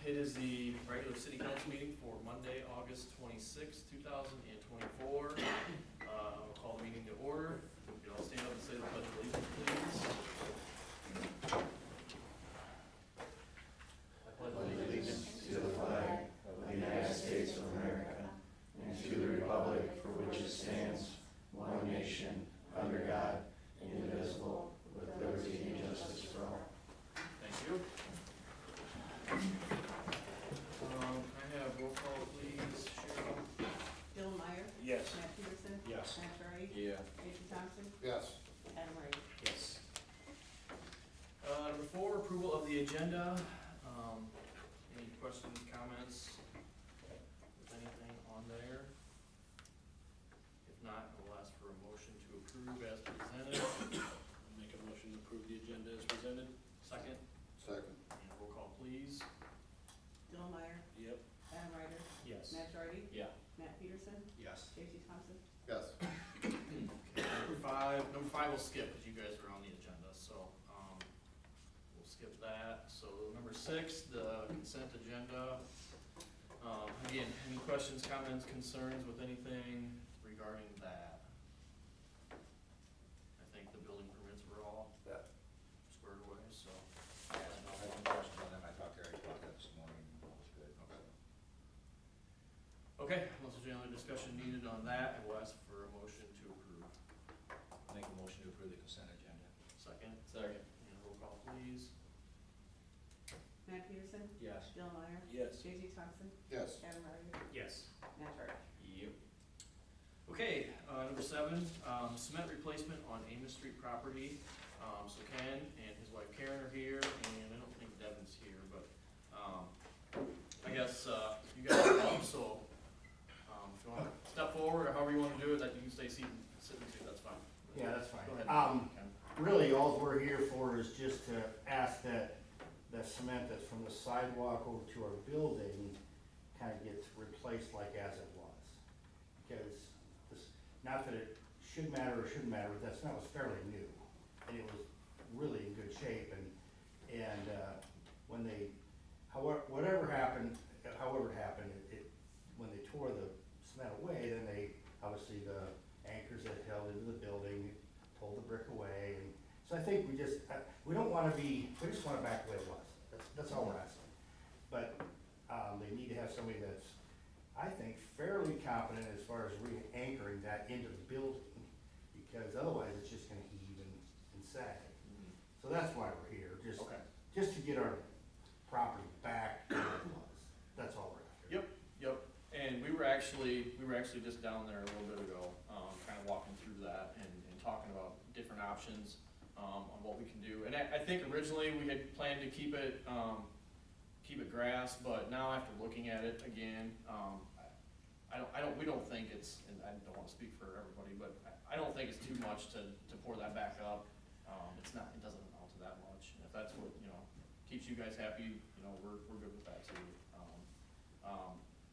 it is the regular city council meeting for Monday, August 26, 2024. I'll call the meeting to order. If you all stand up and say the pledge of allegiance, please. I pledge allegiance to the flag of the United States of America and to the republic for which it stands, one nation, under God, indivisible, with liberty and justice for all. Thank you. I have roll call, please. Cheryl. Bill Meyer. Yes. Matt Peterson. Yes. Matt Charlie. Yeah. Casey Thompson. Yes. Adam Wright. Yes. Number 4, approval of the agenda. Any questions, comments, with anything on there? If not, we'll ask for a motion to approve as presented. I'll make a motion to approve the agenda as presented. Second. Second. And roll call, please. Bill Meyer. Yep. Adam Wright. Yes. Matt Charlie. Yeah. Matt Peterson. Yes. Casey Thompson. Yes. Okay, number five we'll skip because you guys are on the agenda, so we'll skip that. So number 6, the consent agenda. Again, any questions, comments, concerns with anything regarding that? I think the building permits were all squared away, so. I had some questions on them. I talked to Eric about that this morning. It was good. Okay, unless there's any other discussion needed on that, I will ask for a motion to approve. I'll make a motion to approve the consent agenda. Second? Second. And roll call, please. Matt Peterson. Yes. Bill Meyer. Yes. Casey Thompson. Yes. Adam Wright. Yes. Matt Charlie. Yep. Okay, number 7, cement replacement on Amos Street property. So Ken and his wife Karen are here, and I don't think Devin's here, but I guess you guys are up, so if you want to step forward or however you want to do it, that you can stay sitting too, that's fine. Yeah, that's fine. Go ahead, Ken. Really, all we're here for is just to ask that the cement that's from the sidewalk over to our building kind of gets replaced like as it was. Because this, not that it should matter or shouldn't matter, but that cement was fairly new. And it was really in good shape, and when they, whatever happened, however it happened, when they tore the cement away, then they, obviously the anchors that held into the building pulled the brick away, and so I think we just, we don't want to be, we just want it back the way it was. That's all we're asking. But they need to have somebody that's, I think, fairly competent as far as re-anchoring that into the building, because otherwise it's just going to heave and sag. So that's why we're here, just to get our property back to where it was. That's all we're after. Yep. And we were actually just down there a little bit ago, kind of walking through that and talking about different options on what we can do. And I think originally we had planned to keep it grass, but now after looking at it again, we don't think it's, and I don't want to speak for everybody, but I don't think it's too much to pour that back up. It's not, it doesn't amount to that much. And if that's what, keeps you guys happy, we're good with that too.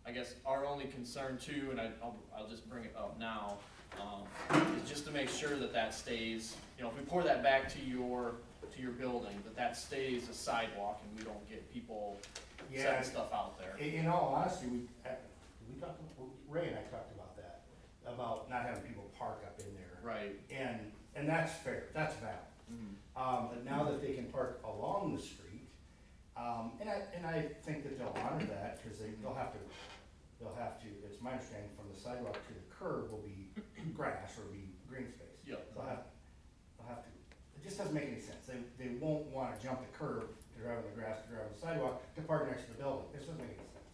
I guess our only concern too, and I'll just bring it up now, is just to make sure that stays, if we pour that back to your building, that stays a sidewalk and we don't get people setting stuff out there. In all honesty, we talked, Ray and I talked about that, about not having people park up in there. Right. And that's fair, that's valid. But now that they can park along the street, and I think that they'll honor that, because they'll have to, it's my understanding, from the sidewalk to the curb will be grass or be green space. Yep. They'll have to, it just doesn't make any sense. They won't want to jump the curb to drive on the grass, to drive on the sidewalk, to park next to the building. This doesn't make any sense.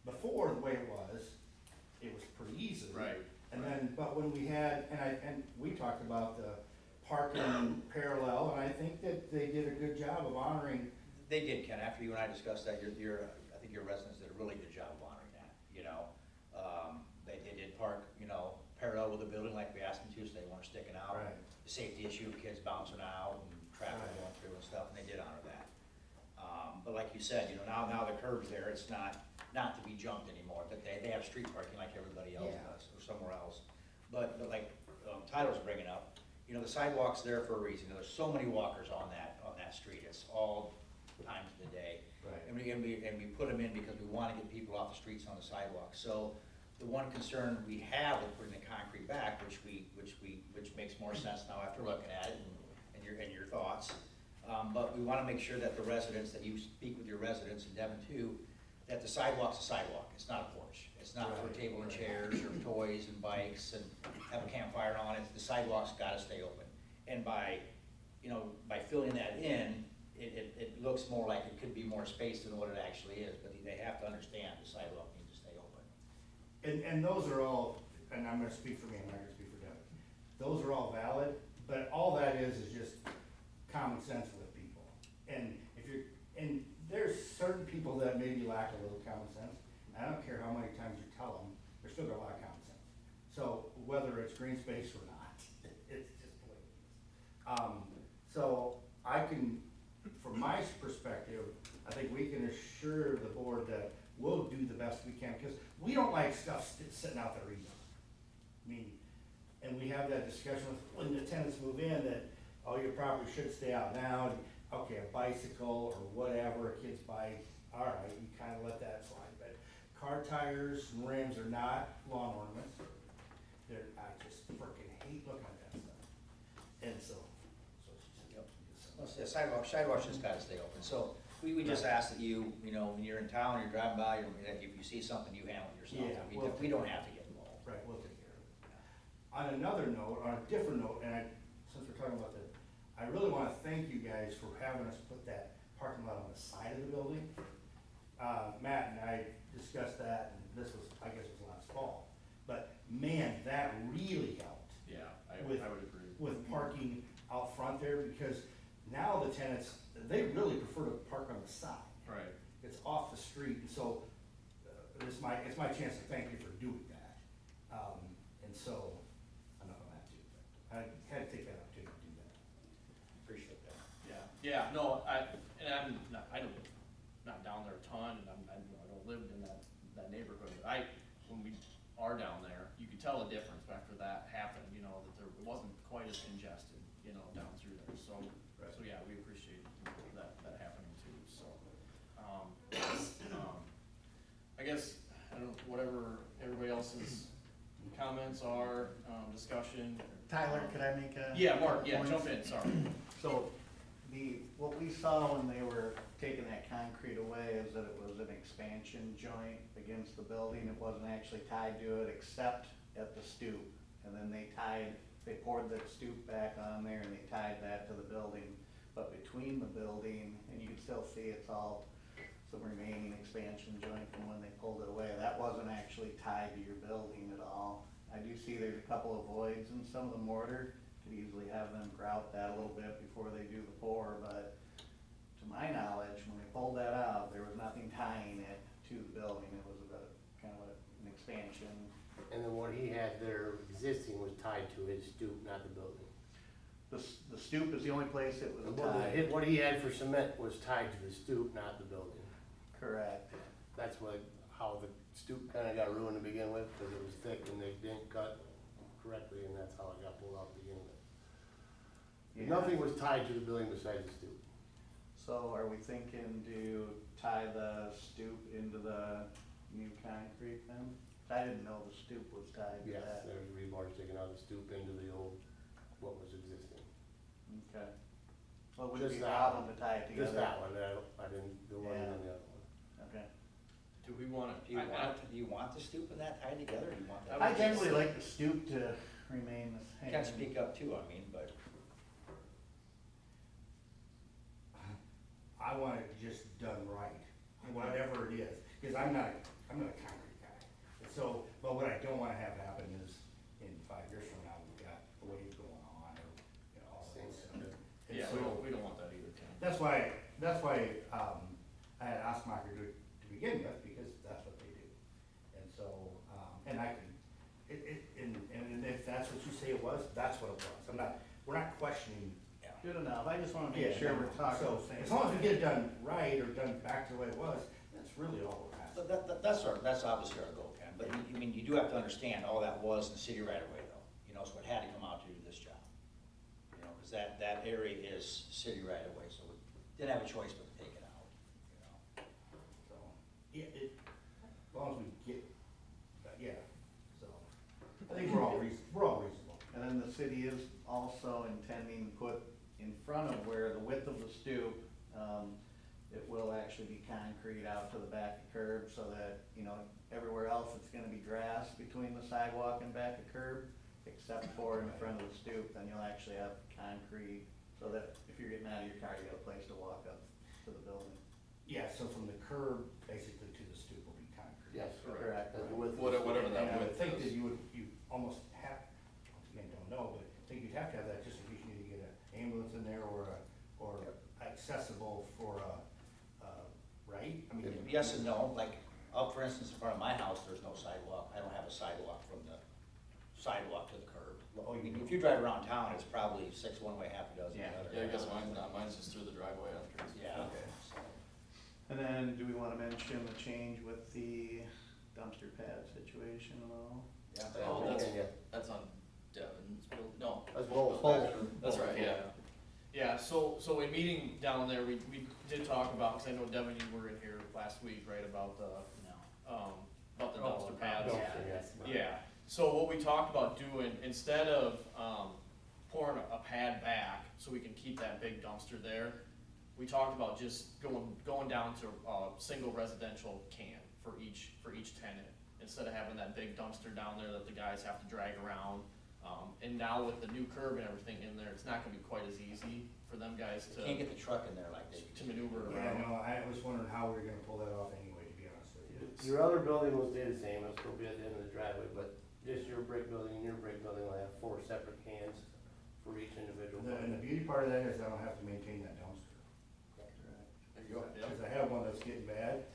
Before, the way it was pretty easy. Right. And then, but when we had, and we talked about the parking parallel, and I think that they did a good job of honoring. They did, Ken. After you and I discussed that, I think your residents did a really good job of honoring that. They did park, parallel with the building like we asked them to, so they weren't sticking out. Right. The safety issue, kids bouncing out and traffic going through and stuff, and they did honor that. But like you said, now the curb's there, it's not to be jumped anymore, but they have street parking like everybody else does, or somewhere else. But like Tyler's bringing up, the sidewalk's there for a reason. There's so many walkers on that street. It's all times of the day. Right. And we put them in because we wanna get people off the streets on the sidewalks. So the one concern we have with putting the concrete back, which makes more sense now after looking at it and your thoughts. But we wanna make sure that the residents, that you speak with your residents, and Devin too, that the sidewalk's a sidewalk, it's not a porch. It's not for Right. table and chairs or toys and bikes and have a campfire on it. The sidewalk's gotta stay open. And by filling that in, it looks more like it could be more space than what it actually is, but they have to understand the sidewalk needs to stay open. And those are all, and I'm gonna speak for me, I'm not gonna speak for Devin. Those are all valid, but all that is just common sense with people. And and there's certain people that maybe lack a little common sense. I don't care how many times you tell them, they're still gonna lack common sense. So whether it's green space or not, it's just the way it is. So I can, from my perspective, I think we can assure the board that we'll do the best we can, because we don't like stuff sitting out there either. I mean, and we have that discussion with, when the tenants move in, that, oh, your property should stay out now. Okay, a bicycle or whatever, a kid's bike, all right, you kind of let that slide. But car tires and rims are not lawn ornaments. I just freaking hate looking at that stuff. And so Yep. Well, the sidewalks just gotta stay open. So we just ask that you, when you're in town, you're driving by, that if you see something, you handle it yourself. Yeah, We don't have to get involved. right, we'll take care of it. On another note, on a different note, and since we're talking about that, I really want to thank you guys for having us put that parking lot on the side of the building. Matt and I discussed that, and this was, I guess it was last fall. But man, that really helped Yeah, I With- would agree. with parking out front there, because now the tenants, they really prefer to park on the side. Right. It's off the street, and so it's my chance to thank you for doing that. And so, enough of that too. But I had to take that opportunity to do that. Appreciate that. Yeah, no, I'm not down there a ton, and I don't live in that neighborhood, but when we are down there, you could tell a difference after that happened, that it wasn't quite as congested, down through there, so, Right. so yeah, we appreciate that happening too, so. I guess, I don't know, whatever everybody else's comments are, discussion. Tyler, could I make a? Yeah, Mark, yeah, point? jump in, sorry. So, what we saw when they were taking that concrete away is that it was an expansion joint against the building. It wasn't actually tied to it except at the stoop. And then they poured the stoop back on there and they tied that to the building. But between the building, and you can still see it's all some remaining expansion joint from when they pulled it away. That wasn't actually tied to your building at all. I do see there's a couple of voids in some of the mortar. Could easily have them grout that a little bit before they do the pour, but to my knowledge, when they pulled that out, there was nothing tying it to the building. It was kind of an expansion. And then what he had there existing was tied to his stoop, not the building. The stoop is the only place it was tied. What he had for cement was tied to the stoop, not the building. Correct. That's how the stoop kinda got ruined to begin with, because it was thick and they didn't cut correctly, and that's how it got pulled out to begin with. Yeah. Nothing was tied to the building besides the stoop. So are we thinking to tie the stoop into the new concrete then? I didn't know the stoop was tied to Yes, that. there's rebar sticking out of the stoop into the old, what was existing. Okay. Well, would it be Just a that problem one. to tie it together? Just that one, I didn't, there wasn't Yeah. any other one. Okay. Do we wanna? Do you want the stoop and that tied together, or do you want that? I generally like the stoop to remain the same. You can speak up too, but. I want it just done right, whatever it is, because I'm not a concrete guy. So, but what I don't wanna have happen is, in 5 years from now, we've got a wave going on, or, all that stuff. And Yeah, so- we don't want that either, Ken. That's why, I had Osmacher do it to begin with, because that's what they do. And so, and I can, and if that's what you say it was, that's what it was. We're not questioning. Good enough. I just wanna Yeah, make sure we're talking So, the same. as long as we get it done right, or done back to the way it was, that's really all we're asking. That's obviously our goal, Ken, but you do have to understand, all that was in the city right away though, so it had to come out to do this job. Cause that area is city right away, so we didn't have a choice but to take it out, then the city is also intending to put in front of where the width of the stoop, it will actually be concrete out to the back of curb so that, you know, everywhere else it's gonna be grass between the sidewalk and back of curb, except for in front of the stoop, then you'll actually have concrete, so that if you're getting out of your car, you got a place to walk up to the building. Yeah, so from the curb basically to the stoop will be concrete. Yes, Correct. that's the width. Whatever And that I would width think that is. you almost have, again, don't know, but I think you'd have to have that just in case you need to get an ambulance in there or accessible for right? I mean. Yes and no, like, up for instance, in front of my house, there's no sidewalk, I don't have a sidewalk from the sidewalk to the curb. I mean, if you drive around town, it's probably 6 one way, half a dozen the Yeah. other. Yeah, I guess mine's not, mine's just through the driveway after. Yeah. Okay. So, And then, do we wanna mention the change with the dumpster pad situation at all? yeah. Oh, that's, Yeah. that's on Devin's building, no. That's both. That's right, yeah. Yeah, so in meeting down there, we did talk about, cause I know Devin, you were in here last week, right, about the, about the dumpster pads. Yeah, so what we talked about doing, instead of, pouring a pad back, so we can keep that big dumpster there, we talked about just going down to a single residential can for each tenant, instead of having that big dumpster down there that the guys have to drag around. And now with the new curb and everything in there, it's not gonna be quite as easy for them guys You can't to get the truck in there like they. maneuver Yeah, around. no, I was wondering how we were gonna pull that off anyway, to be honest with you. Your other building will stay the same, it'll still be at the end of the driveway, but just your brick building and your brick building will have 4 separate cans for each individual. And the beauty part of that is I don't have to maintain that dumpster. There you go, yep. Cause I have one that's getting bad.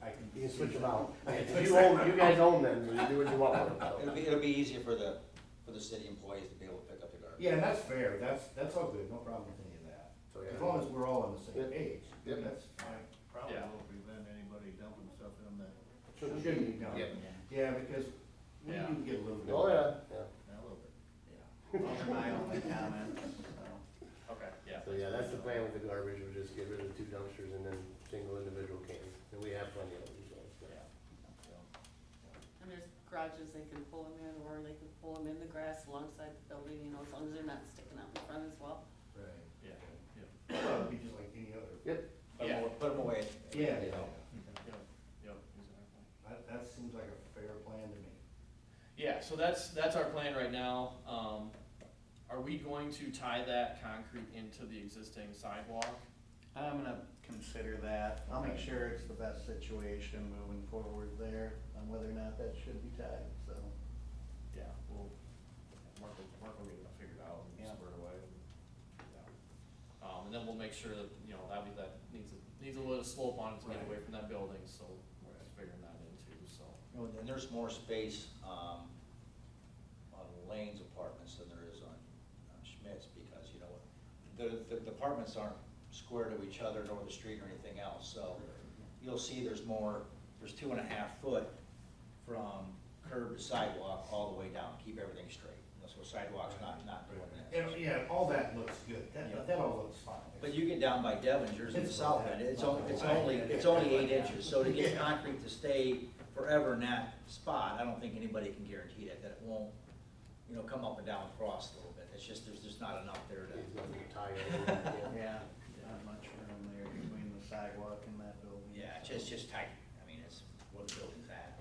I can. You can switch them out. I can You guys own them, so you do what you want with them, so. It'll be easier for the city employees to be able to pick up the garbage. Yeah, and that's fair, that's all good, no problem with any of that. So, yeah. As long as we're all on the same Yep. page, Yep. that's fine. Probably Yeah. won't prevent anybody dumping stuff in that. Shouldn't be done. Yep. Yeah, because we Yeah. do get a little bit. Oh, yeah, yeah. A little bit. Yeah. Those are my only comments, so. Okay, yeah. So, yeah, that's the plan with the garbage, we'll just get rid of the 2 dumpsters and then single individual cans, and we have plenty of them, so. And there's garages they can pull them in, or they can pull them in the grass alongside the building, you know, as long as they're not sticking out in front as well. Right. Yeah, yeah, Well, it'd be just like any other. Put them away. Yeah, You know. yep, exactly. that seems like a fair plan to me. Yeah, so that's our plan right now. Are we going to tie that concrete into the existing sidewalk? I'm gonna consider that. I'll make sure it's the best situation moving forward there on whether or not that should be tied, so. Yeah, we'll, Mark will get it figured out and Yeah. squared away. Yeah. And then we'll make sure that, you know, obviously that needs a little slope on it to get Right. away from that building, so we're just figuring that in too, so. You know, and there's more space, on Lane's apartments than there is on Schmidt's, because, you know, the apartments aren't square to each other nor the street or anything else, so you'll see there's 2.5 foot from curb to sidewalk all the way down, keep everything straight. So sidewalk's not doing that. And, yeah, all that looks good, that all looks fine. But you get down by Devon's, yours in the It's south like end, that. it's only 8 inches, so to get concrete to stay forever in that spot, I don't think anybody can guarantee that it won't, you know, come up and down across a little bit, it's just, there's just not enough there to. It's nothing to tie in. Yeah, not much room there between the sidewalk and that building. Yeah, it's just tight, I mean, it's where the building's at.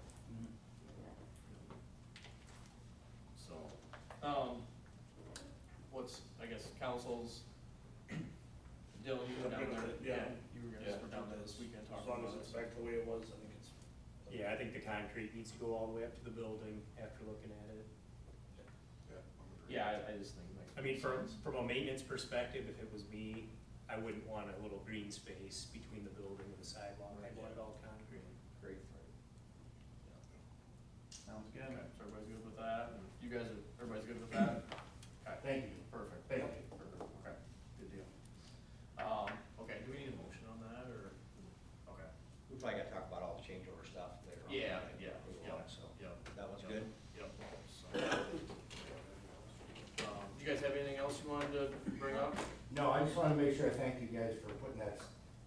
So, what's, I guess, council's, Dylan, you were down there, Yeah. you were down there this weekend As talking long about as it's it. back the way it was, I think it's. Yeah, I think the concrete needs to go all the way up to the building after looking at it. Yeah, I just think it makes. I mean, sense. from a maintenance perspective, if it was me, I wouldn't want a little green space between the building and the sidewalk, I'd want it all concrete. Great. Sounds good. Okay, so everybody's good with that, and you guys everybody's good with that? Okay, Thank you. perfect. Thank you. Perfect, okay, good deal. Okay, do we need a motion on that, or, okay, We probably gotta talk about all the changeover stuff later on. Yeah, Like, yeah, later yeah. on, So, yep. that one's Yep. good. Yep, so. Do you guys have anything else you wanted to bring up? No, I just wanna make sure I thank you guys for putting that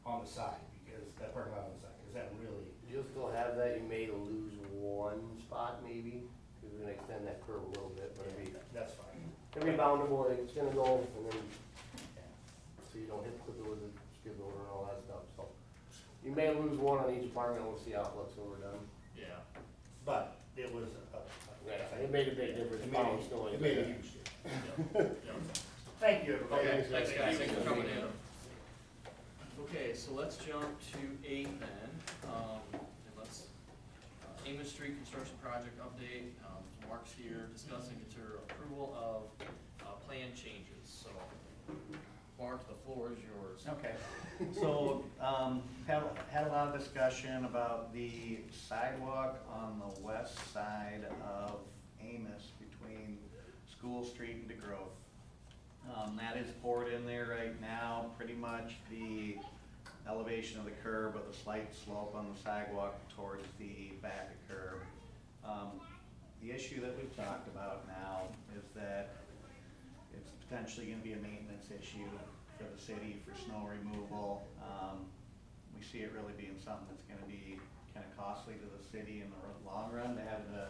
on the side, because that parking lot on the side, because that really, You'll still have that, you may lose 1 spot maybe, because we're gonna extend that curve a little bit, but That's fine. it'll be boundable, and it's gonna go, and then, so you don't hit the with the skid loader and all that stuff, so. You may lose one on each apartment, we'll see how it looks when we're done. Yeah. But it was, It made a big difference, pounds going. it made a huge difference. Thank you, everybody. Okay, thanks guys, thanks for coming in. Okay, so let's jump to 8 then, and let's, Amos Street Construction Project update, Mark's here discussing consider approval of plan changes, so, Mark, the floor is yours. Okay, so, had a lot of discussion about the sidewalk on the west side of Amos between School Street and DeGrove. That is poured in there right now, pretty much the elevation of the curb with a slight slope on the sidewalk towards the back of curb. The issue that we've talked about now is that it's potentially gonna be a maintenance issue for the city for snow removal. We see it really being something that's gonna be kinda costly to the city in the long run to have to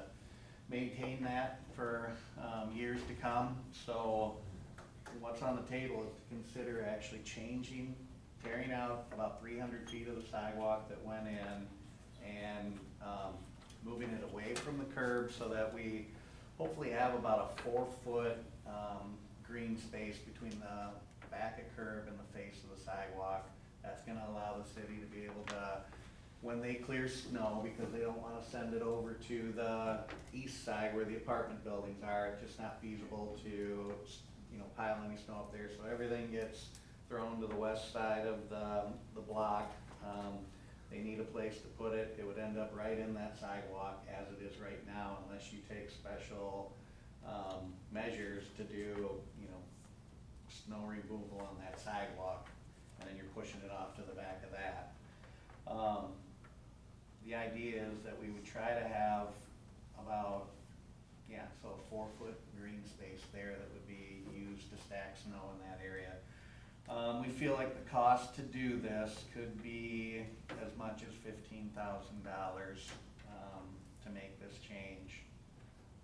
maintain that for, years to come. So what's on the table is to consider actually tearing out about 300 feet of the sidewalk that went in and, moving it away from the curb so that we hopefully have about a 4-foot, green space between the back of curb and the face of the sidewalk. That's gonna allow the city to be able to, when they clear snow, because they don't wanna send it over to the east side where the apartment buildings are, it's just not feasible to, you know, pile any snow up there, so everything gets thrown to the west side of the block. They need a place to put it, it would end up right in that sidewalk as it is right now, unless you take special, measures to do, you know, snow removal on that sidewalk, and then you're pushing it off to the back of that. The idea is that we would try to have about, so a 4-foot green space there that would be used to stack snow in that area. We feel like the cost to do this could be as much as $15,000 to make this change.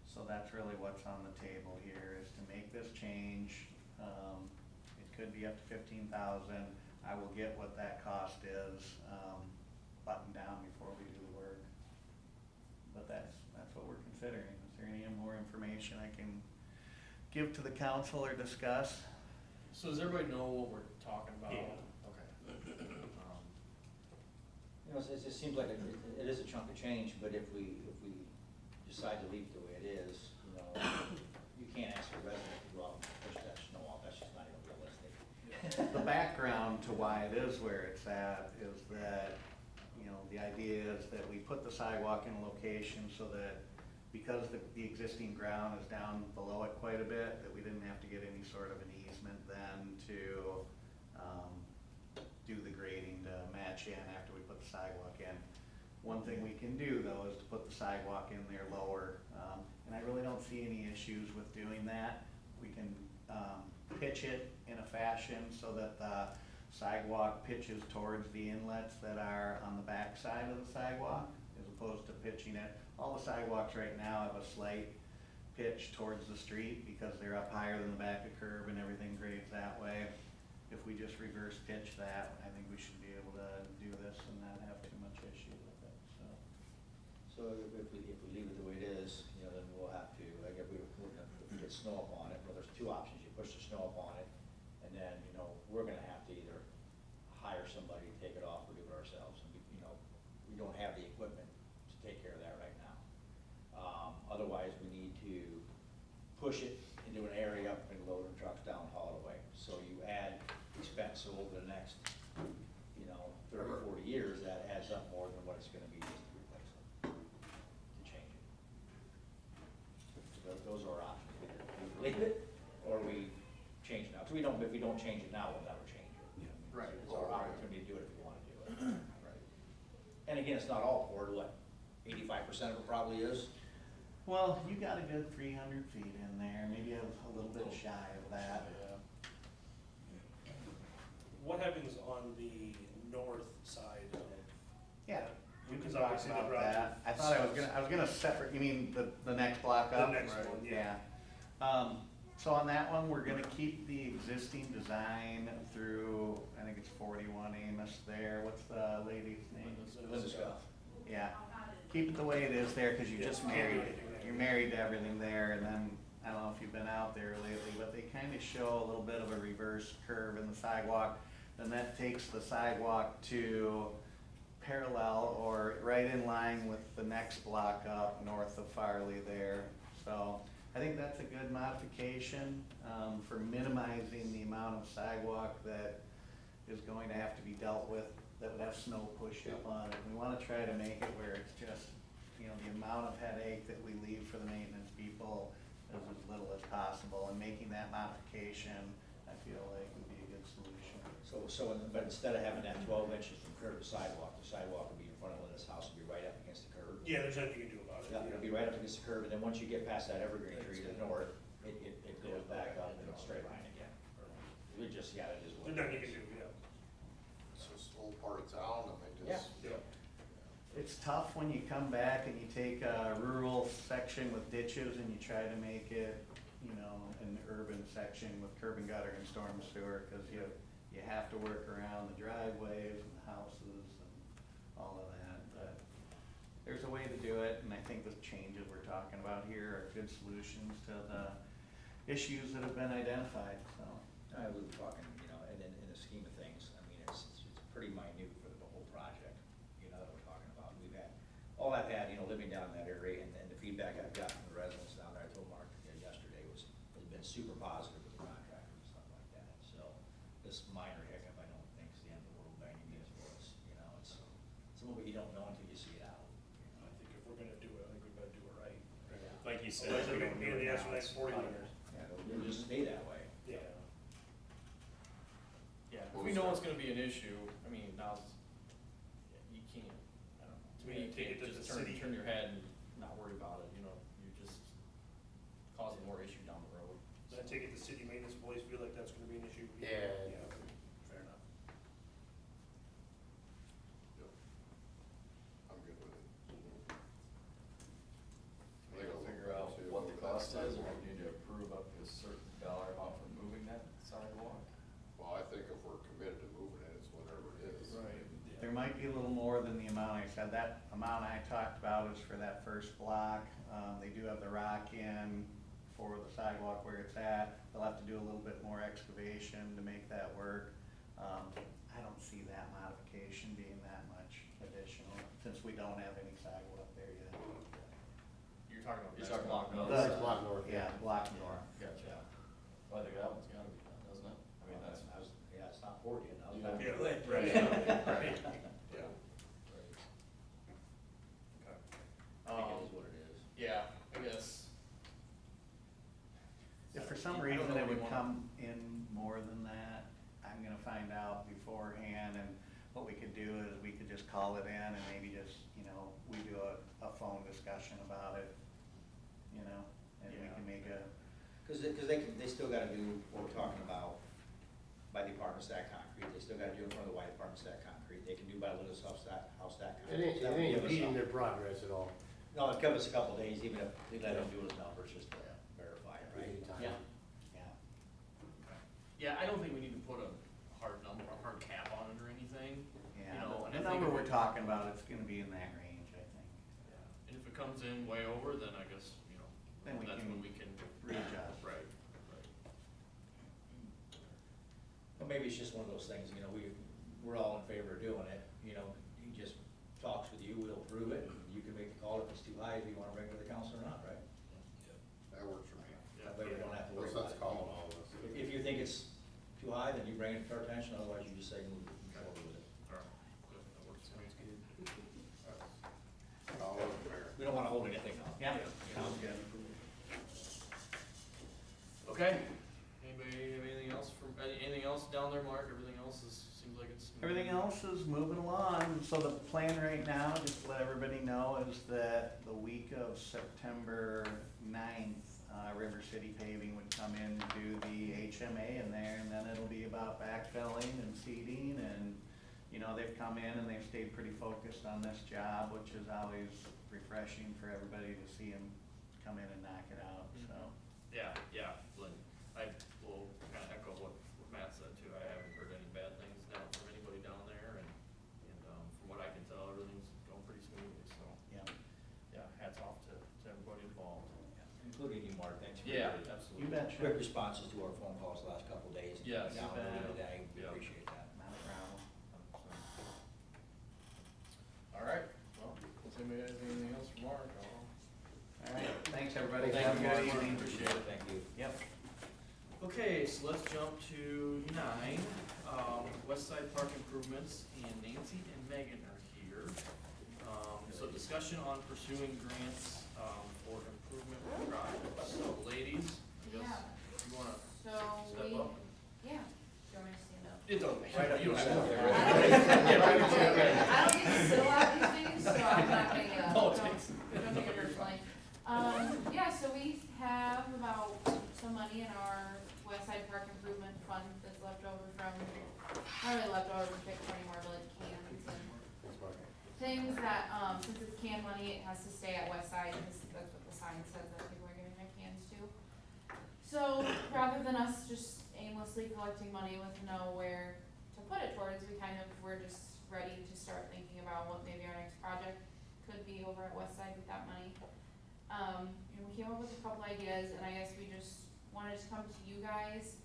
So that's really what's on the table here, is to make this change. It could be up to $15,000. I will get what that cost is, buttoned down before we do the work. But that's what we're considering. Is there any more information I can give to the council or discuss? So does everybody know what we're talking about? Yeah. Okay. You know, it seems like it is a chunk of change, but if we decide to leave it the way it is, you know, you can't ask a resident to go out and push that snow off, that's just not even realistic. The background to why it is where it's at is that, you know, the idea is that we put the sidewalk in a location so that because the existing ground is down below it quite a bit, that we didn't have to get any sort of an easement then to do the grading to match in after we put the sidewalk in. One thing we can do though is to put the sidewalk in there lower, and I really don't see any issues with doing that. We can pitch it in a fashion so that the sidewalk pitches towards the inlets that are on the back side of the sidewalk, as opposed to pitching it. All the sidewalks right now have a slight pitch towards the street because they're up higher than the back of curb and everything grades that way. If we just reverse pitch that, I think we should be able to do this and not have too much issue with it, so. So if we leave it the way it is, you know, then we'll have to, I guess if we get snow up on it, well, there's 2 options. You push the snow up on it, and then, you know, we're gonna have to either hire somebody to take it off or do it ourselves. And you know, we don't have the equipment to take care of that right now. Otherwise, we need to push it into an area and load the trucks down, haul it away. So you add expense, so over the next, you know, 30 or 40 years, that adds up more than what it's gonna be just to replace it, to change it. So those are our options. We leave it, or we change it now. So if we don't change it now, we'll never change it. Right. It's our opportunity to do it if we wanna do it. Right. And again, it's not all poured, what, 85% of it probably is? Well, you got a good 300 feet in there, maybe a little bit shy of that. What happens on the north side of? Yeah, we can Because talk obviously the about project. that. I thought I was gonna separate, you mean the next block The up? next one, yeah. So on that one, we're gonna keep the existing design through, I think it's 41 Amos there. What's the lady's name? Linda Scuff. Yeah, keep it the way it is there, cause you Yeah, just can't married, do anything there. you're married to everything there, and then, I don't know if you've been out there lately, but they kinda show a little bit of a reverse curve in the sidewalk. Then that takes the sidewalk to parallel or right in line with the next block up north of Farley there. So, I think that's a good modification, for minimizing the amount of sidewalk that is going to have to be dealt with, that would have snow pushed up on it. We wanna try to make it where it's just, the amount of headache that we leave for the maintenance people is as little as possible, and making that modification, I feel like would be a good solution. But instead of having that 12 inches from curb to sidewalk, the sidewalk would be in front of Linda's house, would be right up against the curb. Yeah, there's nothing you can do about it. Yeah, it'll be right up against the curb, and then once you get past that evergreen tree to the north, it goes back up in a straight line again. We just, yeah, it is what There's it nothing you is. can do, yeah. It's just a little part of town and they just. Yeah. It's tough when you come back and you take a rural section with ditches and you try to make it, an urban section with curb and gutter and storm sewer, cause you have to work around the driveways and the houses and all of that, but there's a way to do it, and I think the changes we're talking about here are good solutions to the issues that have been identified, so. We were talking, and then in the scheme of things, I mean, it's pretty minute for the whole project, that we're talking about. We've had, all I've had, living down in that area, and the feedback I've got from the residents down there, I told Mark yesterday, has been super positive with the contractors and stuff like that. So this minor hiccup, I don't think is the end of the world by any means for us, it's some of it you don't know until you see it out. I think if we're gonna do it, I think we better do it right. Yeah. Like you said, we don't need the answer next 40 years. Yeah, it'll just stay that way. Yeah. Yeah, if we know it's gonna be an issue, I mean, you can't, I don't know. To me, you Take it can't to the just city. turn your head and not worry about it, you're just causing more issue down the road. I take it the city maintenance employees feel like that's gonna be an issue. Yeah. Fair enough. I'm good with it. We gotta figure out what the cost is, and we need to approve up to a certain dollar amount for moving that sidewalk. Well, I think if we're committed to moving it, it's whatever it is. Right. There might be a little more than the amount I said. That amount I talked about is for that first block. They do have the rock in for the sidewalk where it's at. They'll have to do a little bit more excavation to make that work. I don't see that modification being that much additional, since we don't have any sidewalk there yet. You're talking about You're next talking block about north. north. Block north, Yeah, block north. Gotcha. Well, I think that one's gotta be done, doesn't it? I mean, that's. It's not 40, and I was Yeah. not Yeah. good. Right. Right. Yeah. Okay. I think it is what it is. Yeah, I guess. If for some I don't reason know it what you would wanna- come in more than that, I'm gonna find out beforehand, and what we could do is we could just call it in and maybe just, we do a phone discussion about it, and we Yeah. can make a, Because they still gotta do what we're talking about by the apartment stack concrete, they still gotta do in front of the white apartment stack concrete, they can do by Linda's house stack concrete. It ain't, So that it would ain't give us impeding some- their progress at all. No, it covers a couple of days, even if they let them do his numbers, just to verify it, right? Anytime. Yeah. Yeah. Yeah, I don't think we need to put a hard number, a hard cap on it or anything. yeah, and the I think number if we're it- talking about, it's gonna be in that range, I think. And if it comes in way over, then I guess, Then we that's can when we can. readjust. Right. Well, maybe it's just one of those things, we're all in favor of doing it, he just talks with you, we'll approve it, and you can make the call if it's too high, if you wanna bring it to the council or not, right? That works for me. That way we don't have to worry Let's about it. call all of us. If you think it's too high, then you bring it to our attention, otherwise you just say move forward with it. All right. That works. Sounds good. All over there. We don't wanna hold anything up. Yeah. Sounds good. Okay. Anybody have anything else anything else down there, Mark? Everything else seems like it's. Everything else is moving along, so the plan right now, just to let everybody know, is that the week of September 9th, River City Paving would come in to do the HMA in there, and then it'll be about backfilling and seeding and, know, they've come in and they've stayed pretty focused on this job, which is always refreshing for everybody to see them come in and knock it out, so. Yeah, yeah, Lynn, I will kind of echo what Matt said too. I haven't heard any bad things down from anybody down there, and from what I can tell, everything's going pretty smoothly, so. Yeah. Yeah, hats off to everybody involved. Including you, Mark, thanks for Yeah, your absolutely. You bet, quick Sean. responses to our phone calls the last couple of days. and Yes. down You bet. today. We Yeah. appreciate that. Not a problem. All right, well, if anybody has anything else for Mark, All right, thanks, everybody. Thank Have a you, good Mark. evening. Appreciate it. Thank you. Yep. Okay, so let's jump to 9, West Side Park improvements, and Nancy and Megan are here. So discussion on pursuing grants, for improvement projects. So ladies, I guess, you wanna So step up? yeah, do you want me to stand up? It don't matter. Right up You don't yourself. have to. I Yeah, right up yourself. don't get to sit a lot these days, so I'm not gonna, No, it don't takes- take it personally. Yeah, so we have about some money in our West Side Park Improvement Fund that's left over from, not really left over from Pick 20 more, but like cans and things that, since it's can money, it has to stay at West Side, because that's what the sign says that people are giving their cans to. So, rather than us just aimlessly collecting money with nowhere to put it towards, we're just ready to start thinking about what maybe our next project could be over at West Side with that money. And we came up with a couple ideas, and I guess we just wanted to come to you guys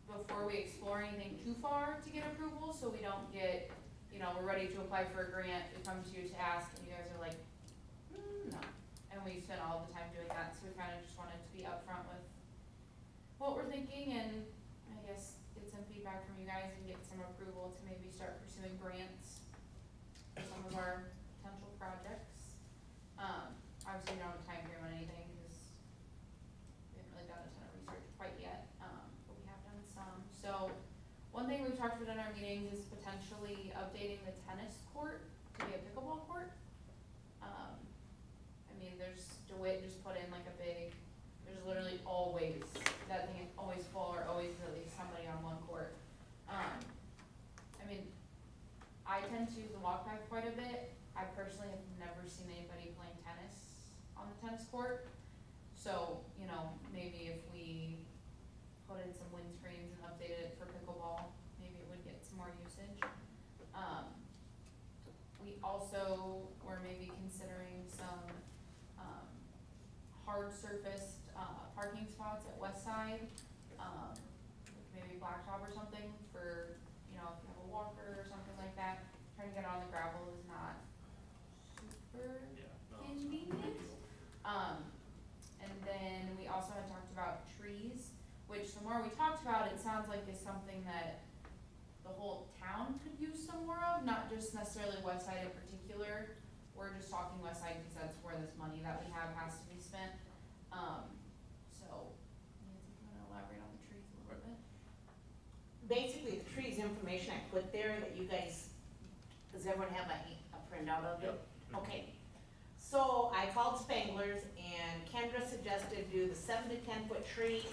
before we explore anything too far to get approval, so we don't get, we're ready to apply for a grant, we come to you to ask, and you guys are like, no. And we spent all the time doing that, so we kinda just wanted to be upfront with what we're thinking, and I guess get some feedback from you guys and get some approval to maybe start pursuing grants for some of our potential projects. Obviously, we don't have a time frame on anything, because we haven't really done a ton of research quite yet, but we have done some. So, one thing we've talked about in our meetings is potentially updating the tennis court to be a pickleball court. I mean, DeWitt just put in like a big, there's literally always, that thing is always full, or always at least somebody on one court. I mean, I tend to use the walk path quite a bit. I personally have never seen anybody playing tennis on the tennis court. So, maybe if we put in some windscreens and updated it for pickleball, maybe it would get some more usage. We also were maybe considering some, hard surfaced, parking spots at West Side. Maybe blacktop or something for, if you have a walker or something like that. Trying to get on the gravel is not super Yeah, no, it's not. convenient. And then we also had talked about trees, which the more we talked about, it sounds like is something that the whole town could use some more of, not just necessarily West Side in particular. We're just talking West Side because that's where this money that we have has to be spent. So, Nancy, if you wanna elaborate on the trees a little bit? Basically, the trees information I put there that you guys, does everyone have a printout of it? Yep. Okay, so I called Spangler's and Kendra suggested do the 7 to 10 foot trees.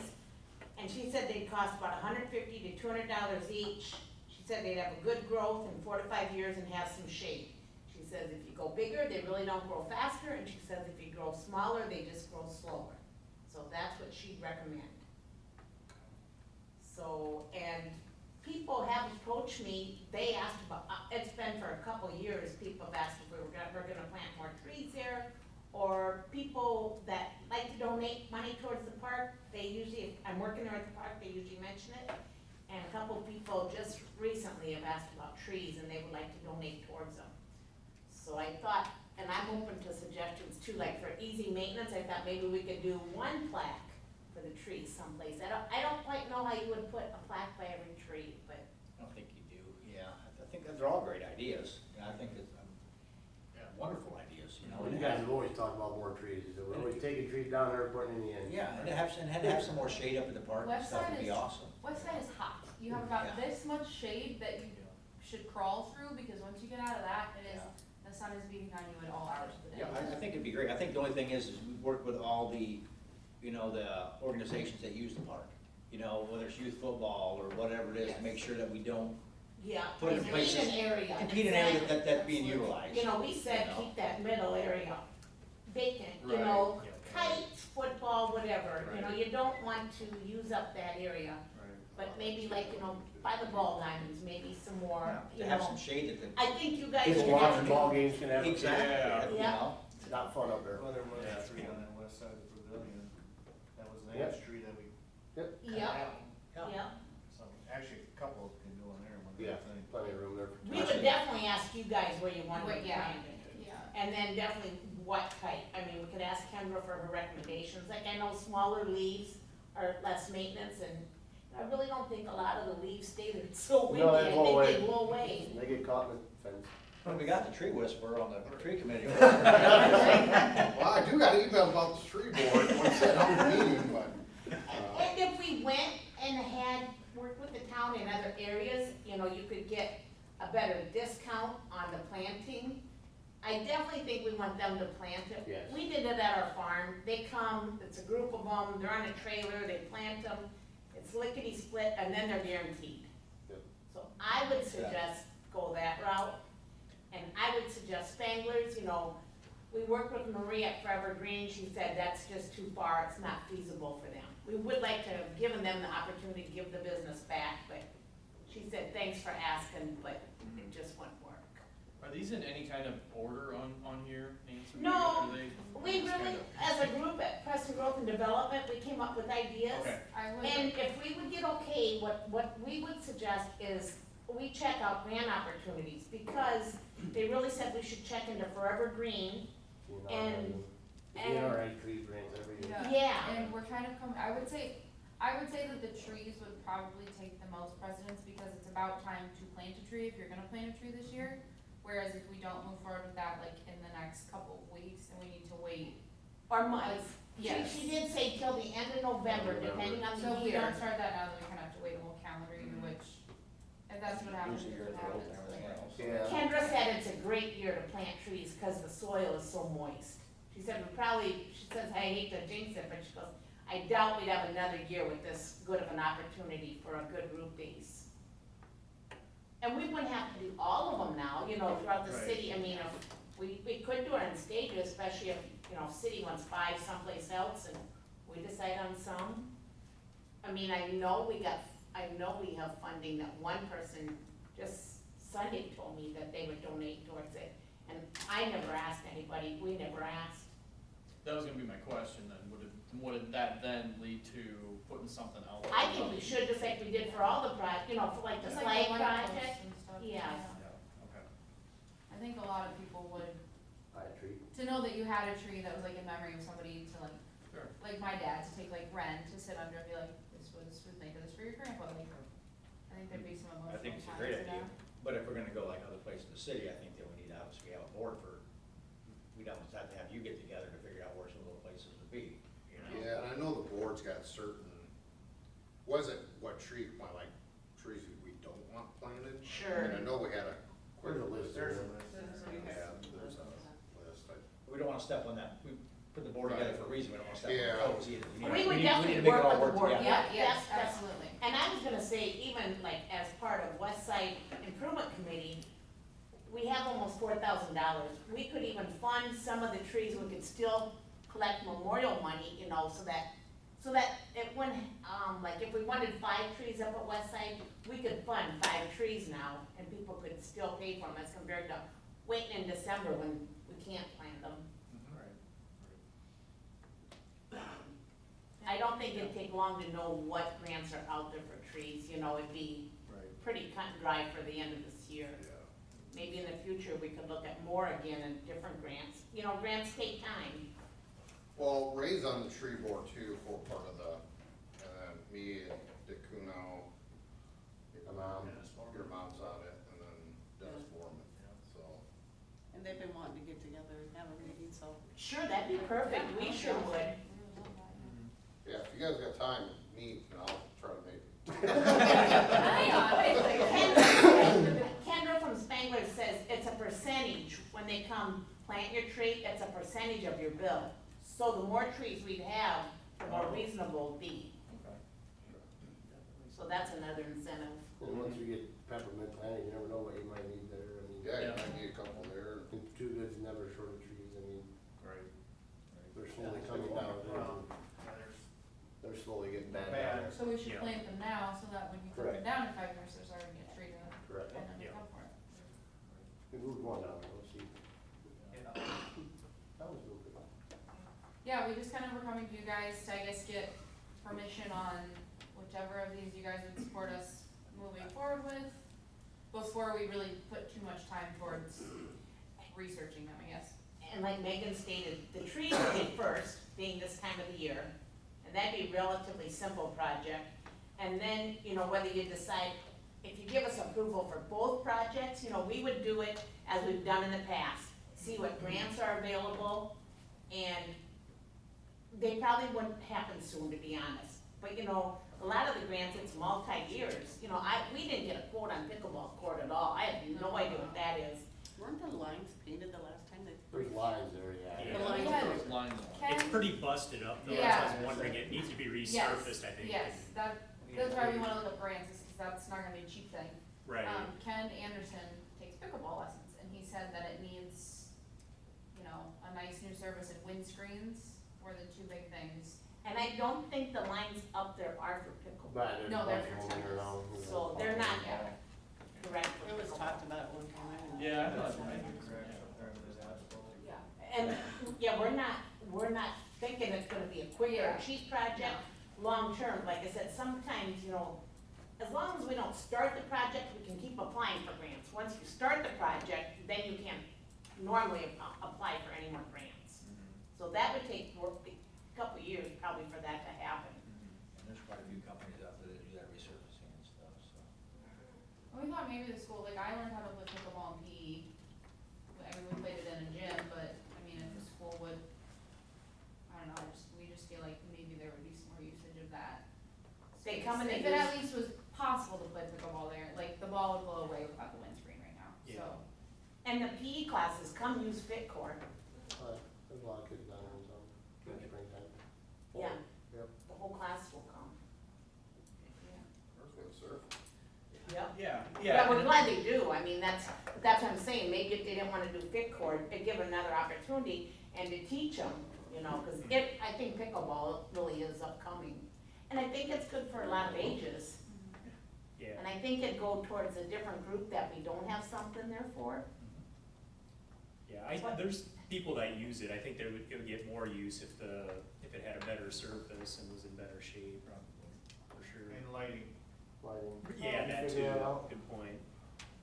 And she said they'd cost about $150 to $200 each. She said they'd have a good growth in 4 to 5 years and have some shade. She says if you go bigger, they really don't grow faster, and she says if you grow smaller, they just grow slower. So that's what she'd recommend. So, and people have approached me, they asked about, it's been for a couple of years, people have asked if we're gonna plant more trees there, or people that like to donate money towards the park, they usually, if I'm working there at the park, they usually mention it. And a couple of people just recently have asked about trees and they would like to donate towards them. So I thought, and I'm open to suggestions too, like for easy maintenance, I thought maybe we could do one plaque for the trees someplace. I don't quite know how you would put a plaque by every tree, but I don't think you do, yeah. I think that they're all great ideas, and I think it's wonderful ideas, Well, you guys have always talked about more trees, so we're always taking trees down there and putting in the end. Yeah, and to have some more shade up at the park and West stuff Side would be is- awesome. West Side is hot. You have about Yeah. this much shade that you should crawl through, because once you get out of that, Yeah. the sun is beating on you at all hours of the day. Yeah, I think it'd be great. I think the only thing is we work with all the, the organizations that use the park. Whether it's youth football or whatever it is, to make sure that we don't Yeah, Put in we places- need an area. Compete in an area exactly. that's being utilized. You know, we said You know. keep that middle area vacant, you Right, know, yeah. kites, football, whatever, you know, Right. you don't want to use up that area. Right. But maybe like, you know, by the ball diamonds, maybe some more, Yeah, you to have know. some shade that could. I think you guys People can have watching to. ball games can have. Exactly, Yeah. you Yeah. know. It's not fun up there. Well, there was Yeah, a it's tree fun. on that west side of the pavilion, that was an Yep. ash tree that we Yep. cut Yep, down. Yeah. yep. So, actually, a couple can go in there, one Yeah, thing. plenty of room there. for We would definitely ask you guys where you want What- to yeah. plant it. Yeah. And then definitely what type, I mean, we could ask Kendra for her recommendations, like I know smaller leaves are less maintenance and I really don't think a lot of the leaves stay there, it's so windy, No, I they blow think away. they blow away. They get caught in the fence. Well, we got the tree whisperer on the tree committee. Well, I do got an email about the tree board, when it said on the meeting, but, And if we went and had, worked with the town in other areas, you know, you could get a better discount on the planting. I definitely think we want them to plant it. Yes. We did it at our farm, they come, it's a group of them, they're on a trailer, they plant them, it's lickety split, and then they're guaranteed. Yep. So I would suggest go that route, and I would suggest Spanglers, you know, we worked with Marie at Forever Green, she said that's just too far, it's not feasible for them. We would like to have given them the opportunity to give the business back, but she said, thanks for asking, but it just wouldn't work. Are these in any kind of order on here, Nancy? No, Are they We just really, kind of- as a group at Preston Growth and Development, we came up with ideas. Okay, I would. And if we would get okay, what we would suggest is we check out grant opportunities, because they really said we should check into Forever Green. And- NRA tree grants every year. Yeah. And we're kind of coming, I would say that the trees would probably take the most precedence because it's about time to plant a tree if you're gonna plant a tree this year. Whereas if we don't move forward with that, like in the next couple of weeks, then we need to wait. Or months. Yes. She did say till the end of November, depending on So the if we year. don't start that now, then we kind of have to wait a whole calendar year, which, if that's what happens, Lose a it's year what of growth happens. and everything else. Yeah. Kendra said it's a great year to plant trees because the soil is so moist. She said she says, I hate to jinx it, but she goes, I doubt we'd have another year with this good of an opportunity for a good root base. And we wouldn't have to do all of them now, you know, throughout the Right. city. I mean, if we could do it in stages, especially if, you know, city wants 5 someplace else and we decide on some. I mean, I know we have funding that one person just Sunday told me that they would donate towards it. And I never asked anybody, we never asked. that was gonna be my question then, would that then lead to putting something out? I think we should, just like we did for all the you know, for like the Just flag the light posts project. and stuff, Yeah. Yeah, okay. I think a lot of people would, Buy a tree. to know that you had a tree that was like in memory of somebody to like, Sure. like my dad, to take like Ren to sit under and be like, this was made of this for your grandpa, like, I think there'd be some I emotional think it's a ties great to idea, that. but if we're gonna go like other places in the city, I think that we need to obviously have a board for, we don't have to have you get together to figure out where some of those places would be, you know? yeah, and I know the board's got certain, what tree, like trees we don't want planted. Sure. And I know we had quite a list There's there. a list. Yeah, there's a list, We don't wanna step on that, we put the board together for a reason, we don't wanna step on Yeah. their toes either. We would need to definitely make it work all with the board, together. yeah. Yes, that's- absolutely. And I was gonna say, even like as part of West Side Improvement Committee, we have almost $4,000. We could even fund some of the trees, we could still collect memorial money, you know, so that it wouldn't, like if we wanted 5 trees up at West Side, we could fund 5 trees now, and people could still pay for them as compared to waiting in December when we can't plant them. Right. I don't think it'd take long to know what grants are out there for trees, you know, it'd be Right. pretty cut and dry for the end of this year. yeah. Maybe in the future, we could look at more again and different grants. You know, grants take time. Well, Ray's on the tree board too for part of the, and then me and Dick Kuno, your mom's on it, and then Dennis Foreman, so. And they've been wanting to get together and have a meeting, so. Sure, that'd be perfect, we sure would. Yeah, if you guys got time, meet, and I'll try to make it. Hang on, wait a second. Kendra from Spangler says it's a percentage, when they come plant your tree, it's a percentage of your bill. So the more trees we'd have, the more reasonable it'd be. Okay. So that's another incentive. And once we get peppermint planting, you never know what you might need there, I mean. Yeah, you Yeah. might need a couple there. And Two Good's never short of trees, I mean, Right. they're slowly coming down, Well, there's they're slowly getting bad Bad. down there. So we should Yeah. plant them now, so that when you cut them Correct. down in 5 years, there's already a tree to, Correct. and then Yeah. come for it. We moved one down, let's see. Yeah. That was real good. Yeah, we just kind of were coming to you guys to, I guess, get permission on whichever of these you guys would support us moving forward with, before we really put too much time towards researching them, I guess. And like Megan stated, the trees would be first, being this time of the year, and that'd be a relatively simple project. And then, you know, whether you decide, if you give us approval for both projects, you know, we would do it as we've done in the past. See what grants are available, and they probably wouldn't happen soon, to be honest. But, you know, a lot of the grants, it's multi-years. You know, we didn't get a quote on pickleball court at all. I have no idea what that is. Weren't the lines painted the last time? There's lines there, yeah. Yeah. The lines Yeah. were- Those lines on. It's Ken? pretty busted up though, Yeah. that's why I was wondering, it needs to be resurfaced, I think. Yes, that's why we wanna look at brands, is 'cause that's not gonna be a cheap thing. Right, Ken Anderson takes pickleball lessons, and he said that it needs, you know, a nice new surface and windscreens were the two big things. And I don't think the lines up there are for pickleball, But there's a No, they're bunch of for them tennis. around. you know, so they're not Yeah. direct for It was pickleball. talked about at one time. I didn't- Yeah, I thought it might be. And, yeah, we're not thinking it's gonna be a quick or Yeah. cheap project, long-term, like I said, sometimes, you know, as long as we don't start the project, we can keep applying for grants. Once you start the project, then you can normally apply for any more grants. So that would take a couple of years probably for that to happen. And there's quite a few companies out there that do that resurfacing and stuff, so. Well, we thought maybe the school, like, I learned how to play pickleball in PE, I mean, we played it in a gym, but, I mean, if the school would, I don't know, we just feel like maybe there would be some more usage of that. They come and they If it at use, least was possible to play pickleball there, like, the ball would blow away without the windscreen right now, Yeah. so. and the PE classes come use fit court, There's a lot of kids down there in some, in the springtime. yeah, Yep. the whole class will come. Earth Wind Surf. Yep. Yeah, Yeah, we're and- glad they do, I mean, that's what I'm saying, maybe if they didn't wanna do fit court, it'd give another opportunity and to teach them, you know, cause I think pickleball really is upcoming. And I think it's good for a lot of ages, yeah. and I think it'd go towards a different group that we don't have something there for. Yeah, there's people that use it, I think it would get more use if it had a better surface and was in better shape, for sure. and lighting. Lighting. Yeah, You that too, figure that out? good point.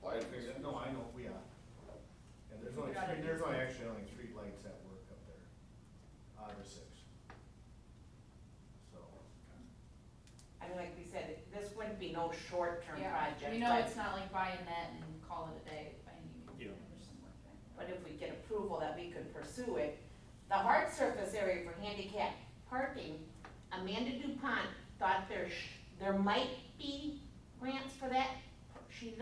Lighting. No, I know, yeah. And there's actually only 3 lights that work up there, out of 6. So, I mean, like we said, this wouldn't be no short-term Yeah, project, we know but, it's not like buy a net and call it a day by any means, Yeah. there's some work there. but if we get approval that we could pursue it. The hard surface area for handicap parking, Amanda DuPont thought there might be grants for that. She's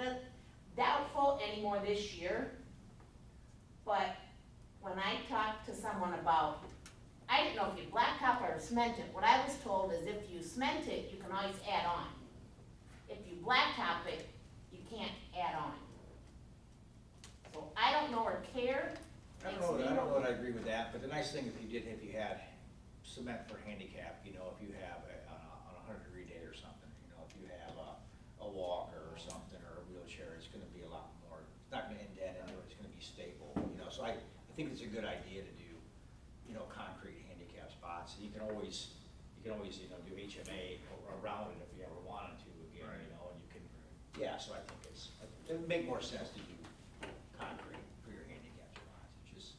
doubtful anymore this year. But when I talked to someone about, I didn't know if you blacktop or cement it. What I was told is if you cement it, you can always add on. If you blacktop it, you can't add on. So I don't know or care. I don't know that I agree with that, but the nice thing if you had cement for handicap, you know, if you have on a 100-degree day or something, you know, if you have a walker or something, or a wheelchair, it's gonna be a lot more, it's not gonna indent into it, it's gonna be stable, you know, so I think it's a good idea to do, you know, concrete handicap spots, and you can always, do HMA around it if you ever wanted to, again, you know, and you can, yeah, so I think it would make more sense to do concrete for your handicap spots, it's just,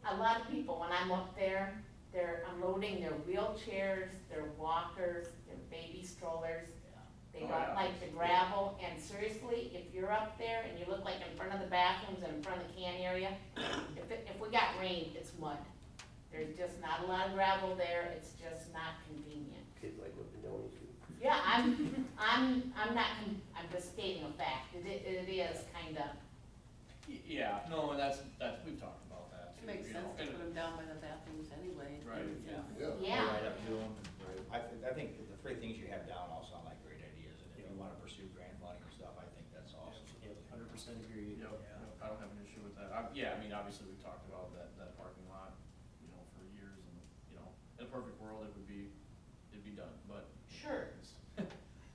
A lot of people, when I'm up there, they're unloading their wheelchairs, their walkers, their baby strollers. They Oh, don't yeah. like the gravel, and seriously, if you're up there and you look like in front of the bathrooms and in front of the can area, if we got rain, it's mud. There's just not a lot of gravel there, it's just not convenient. Kids like whipping donuts too. Yeah, I'm just stating a fact, it is kinda, Yeah, no, and that's, we've talked about that It too, makes you sense know, to and- put them down by the bathrooms anyway. Right, yeah. Yeah. yeah. right up to them. I think the 3 things you have down all sound like great ideas, and if you wanna pursue grant money and stuff, I think that's all. don't have an issue with that. Yeah, I mean, obviously, we've talked about that parking lot, you know, for years, and, you know, in a perfect world, it'd be done, but. Sure. it's-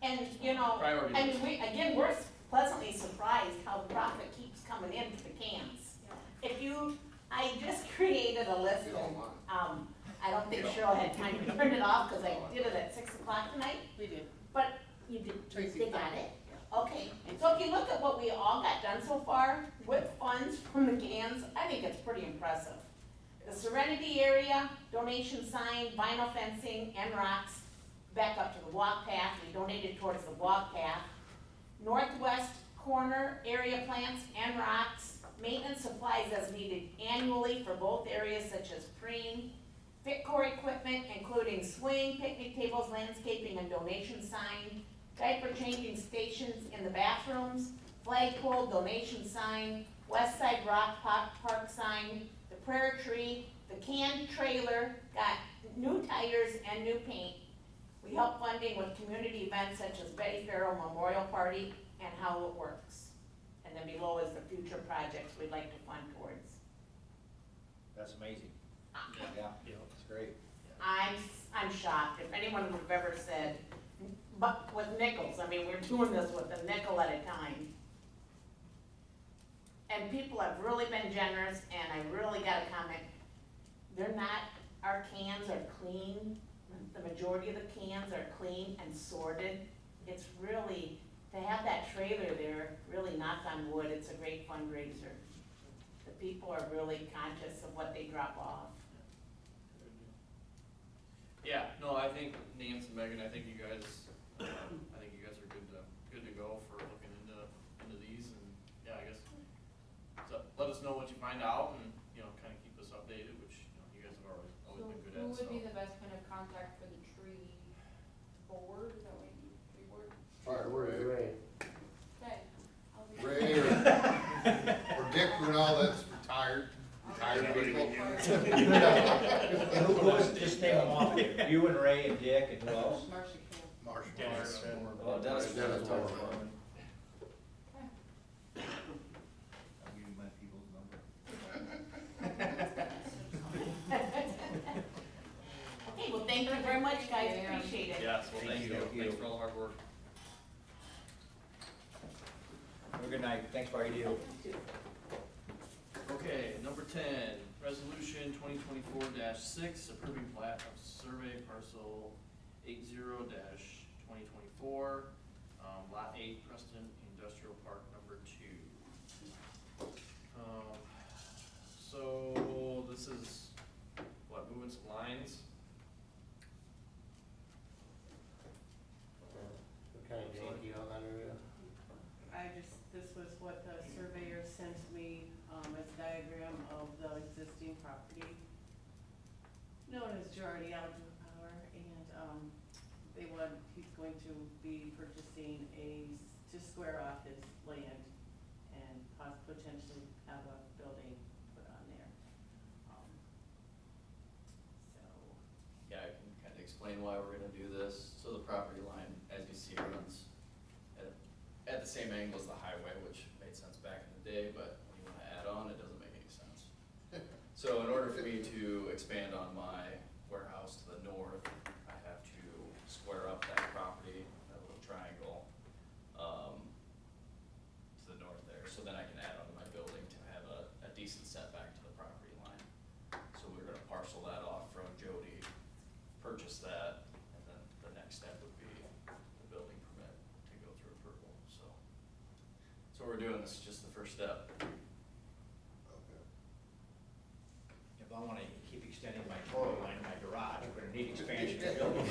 And, you know, Priority I mean, list. we're pleasantly surprised how the profit keeps coming in for the cans. I just created a list You don't and, mind. I don't think Cheryl had time to print it off, cause I did it at 6 o'clock tonight, We did. but you did, Tracy they got found it? Okay, so if you look at what we all got done so far with funds from the cans, I think it's pretty impressive. The Serenity area, donation sign, vinyl fencing, and rocks, back up to the walk path, we donated towards the walk path. Northwest corner area plants and rocks, maintenance supplies as needed annually for both areas such as preen, fit core equipment including swing, picnic tables, landscaping, and donation sign, diaper changing stations in the bathrooms, flagpole, donation sign, west side rock park sign, the prayer tree, the canned trailer, got new tires and new paint. We help funding with community events such as Betty Farrell Memorial Party and How It Works. And then below is the future projects we'd like to fund towards. That's amazing. Yeah, Yeah. it's great. I'm shocked, if anyone would have ever said, but with nickels, I mean, we're doing this with a nickel at a time. And people have really been generous, and I really gotta comment, our cans are clean, the majority of the cans are clean and sorted. It's really, to have that trailer there, really knock on wood, it's a great fundraiser. The people are really conscious of what they drop off. Yeah, no, I think Nancy and Megan, I think you guys are good to go for looking into these, and, yeah, I guess, so, let us know what you find out, and, you know, kinda keep us updated, which, you know, you guys have always been good at, Who so. would be the best point of contact for the tree board, is that what you, tree board? Fire Where's Ray. Ray? Okay, I'll be. Ray or Dick Brunel that's retired people. Who was, just name them off, you and Ray and Dick and who else? Marcia Camp. Marshall. Dennis. Oh, Dennis. Dennis Moore. Moore. I'll give you my people's number. Okay, well, thank you very much, guys, Yeah. appreciate it. Yes, well, thank you, Thank you. thanks for all the hard work. Have a good night, thanks for all you do. Okay, number 10, resolution 2024-6, approving plat of survey parcel 80-2024, lot 8, Preston Industrial Park number 2. So this is, what, moving some lines? What kind of janky on that area? This was what the surveyor sent me, as a diagram of the existing property known as Jordy Outdoor Power, and, he's going to be purchasing to square off his land and potentially have a building put on there. So, Yeah, I can kind of explain why we're gonna do this. So the property line, as you see, runs at the same angle as the highway, which made sense back in the day, but when you wanna add on, it doesn't make any sense. So in order for me to expand on my warehouse to the north, I have to square up that property, that little triangle, to the north there. So then I can add onto my building to have a decent setback to the property line. So we're gonna parcel that off from Jody, purchase that, and then the next step would be the building permit to go through approval, so. So we're doing, this is just the first step. Okay. If I wanna keep extending my total line in my garage, I'm gonna need expansion of building.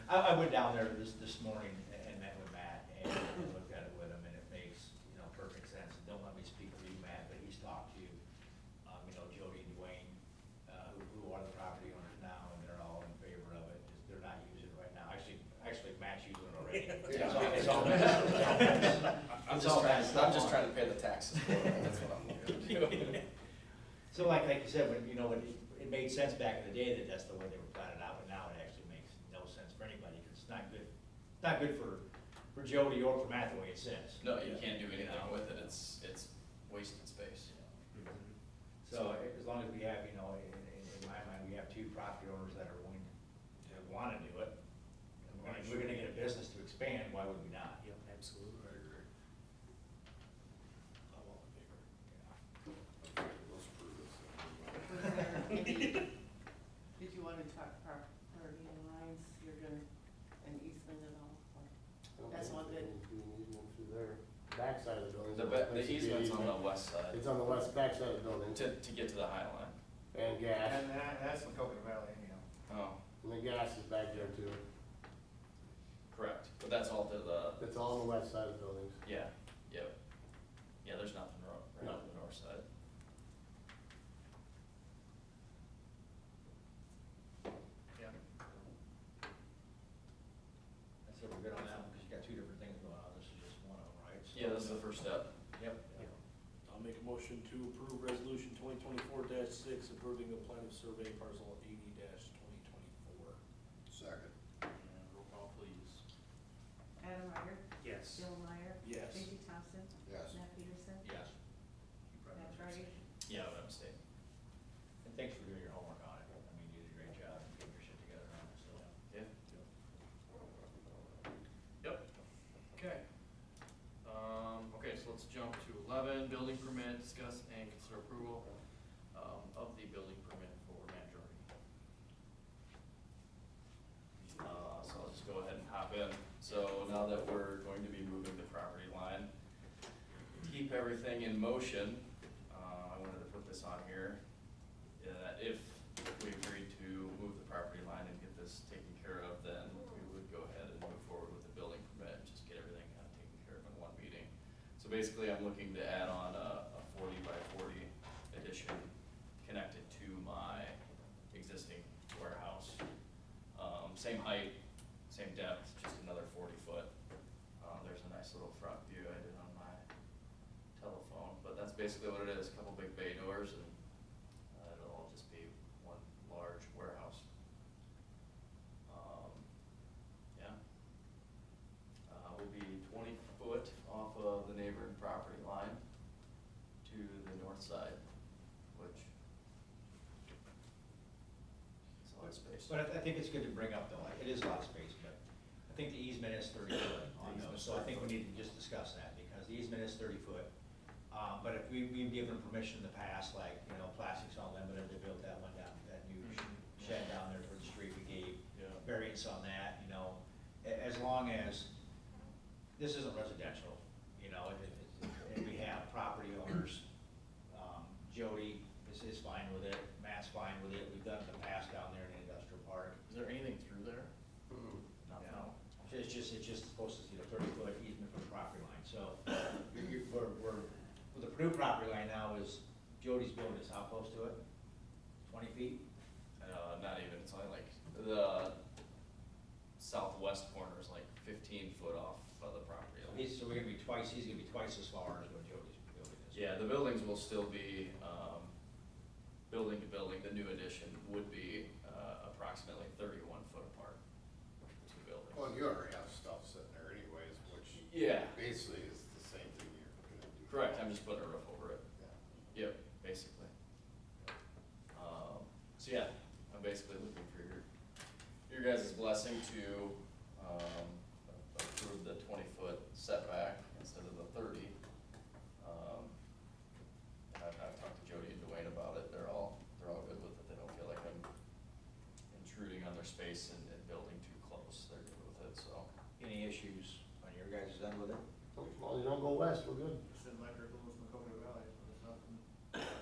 I went down there this morning and met with Matt and looked at it with him, and it makes, perfect sense. Don't let me speak for you, Matt, but he's talked to, Jody and Dwayne, who are the property owners now, and they're all in favor of it. They're not using it right now. Actually, Matt's using it already. It's all I'm just trying to pay the taxes for it, that's what I'm doing. So like you said, when, it made sense back in the day that that's the way they were platted out, but now it actually makes no sense for anybody, because it's not good for for Jody or for Matt the way it says. No, you can't do anything with it, it's wasted space. So as long as we have, you know, in my mind, we have two property owners that are willing to wanna do it. And if we're gonna get a business to expand, why would we not? Yep, absolutely. I'm all in favor. Yeah. Let's approve this. Was there any, did you wanna talk property lines, you're gonna, an easement and all? That's one that- Be an easement through there, backside of the building. The easement's on the west side, It's on the west backside of the building, to get to the High Line. and gas, And that's the Coconut Valley anyhow. Oh, and the gas is back there too. correct, but that's all to the, It's all on the west side of the buildings. yeah, yep. Yeah, there's nothing right No. on the north side. Yeah. I said we're good on that one, because you got two different things going on, this is just one of them, right? So- Yeah, this is the first step. Yep. I'll make a motion to approve resolution 2024-6, approving the plan of survey parcel 80-2024. Second. And roll call, please. Adam Ryder? Yes. Bill Meyer? Yes. J.D. Thompson? Yes. Matt Peterson? Yes. Matt Charity? Yeah, but I'm staying. And thanks for doing your homework on it, I mean, you did a great job and getting your shit together on it, so. Yeah. Yep, okay. Okay, so let's jump to 11, building permit, discuss and consider approval, of the building permit for Matt Jordan. So I'll just go ahead and hop in. So now that we're going to be moving the property line, to keep everything in motion, I wanted to put this on here. That if we agreed to move the property line and get this taken care of, then we would go ahead and move forward with the building permit, just get everything kind of taken care of in one meeting. So basically, I'm looking to add on a 40 by 40 addition connected to my existing warehouse. Same height, same depth, just another 40 foot. There's a nice little front view I did on my telephone, but that's basically what it is, a couple big bay doors, and it'll all just be one large warehouse. Yeah. Will be 20 foot off of the neighboring property line to the north side, which is a lot of space. But I think it's good to bring up though, like, it is a lot of space, but I think the easement is 30 foot on those, so I think we need to just discuss that, because the easement is 30 foot. But if we've given permission in the past, like, you know, Plastics Unlimited, they built that one down, that new shed down there toward the street, we gave Yeah. variance on that, you know, as long as, this isn't residential, you know, and we have property owners, Jody is fine with it, Matt's fine with it, we've done it in the past down there in the industrial park. Is there anything through there? Nothing. No, it's just supposed to, you know, 30 foot easement from the property line, so we're, with the Purdue property line now is, Jody's building is how close to it? 20 feet? Not even, it's only like, the southwest corner is like 15 foot off of the property line. So we're gonna be twice, he's gonna be twice as far as what Jody's building is. Yeah, the buildings will still be, building to building, the new addition would be, approximately 31 foot apart, the two buildings. Well, you already have stuff sitting there anyways, which Yeah, basically is the same thing you're gonna do. correct, I'm just putting a roof over it. Yeah. Yep, basically. So yeah, I'm basically looking for your guys' blessing to, approve the 20 foot setback instead of the 30. And I've talked to Jody and Dwayne about it, they're all good with it, they don't feel like I'm intruding on their space and building too close, they're good with it, so. Any issues on your guys' end with it? As long as you don't go west, we're good. It's in electrical in the Coconut Valley, so there's nothing.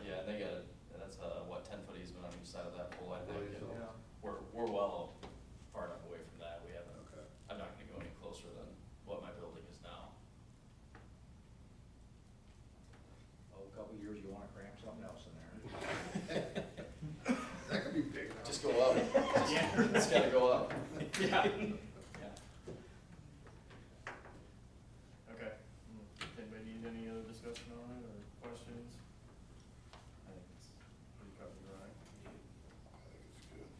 Yeah, and they got, that's a, 10-foot easement on each side of that pole, I think, and Yeah. we're well far enough away from that, we haven't, Okay. I'm not gonna go any closer than what my building is now. Oh, a couple years, you wanna cram something else in there. That could be big enough. Just go up, Yeah. it's gotta go up. Yeah. Yeah. Okay, anybody need any other discussion on it, or questions? I think it's pretty cut and dry. I think it's good.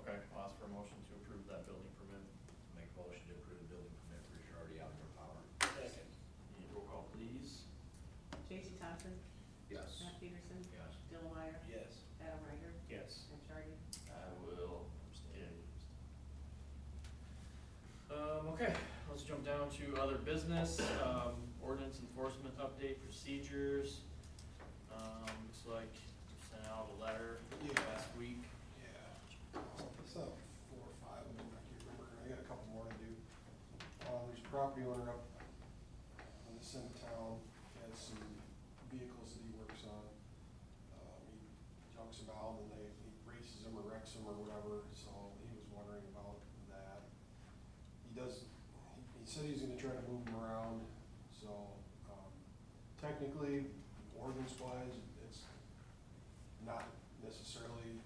Okay, I'll ask for a motion to approve that building permit. Make a motion to approve Okay, let's jump down to other business, ordinance enforcement update procedures. Looks like we sent out a letter last week. Yeah, it's up 4 or 5 of them, I can't remember, I got a couple more to do. There's a property owner up on this end of town, has some vehicles that he works on. He junks them out and he races them or wrecks them or whatever, so he was wondering about that. He said he's gonna try to move them around, so, technically, ordinance-wise, it's not necessarily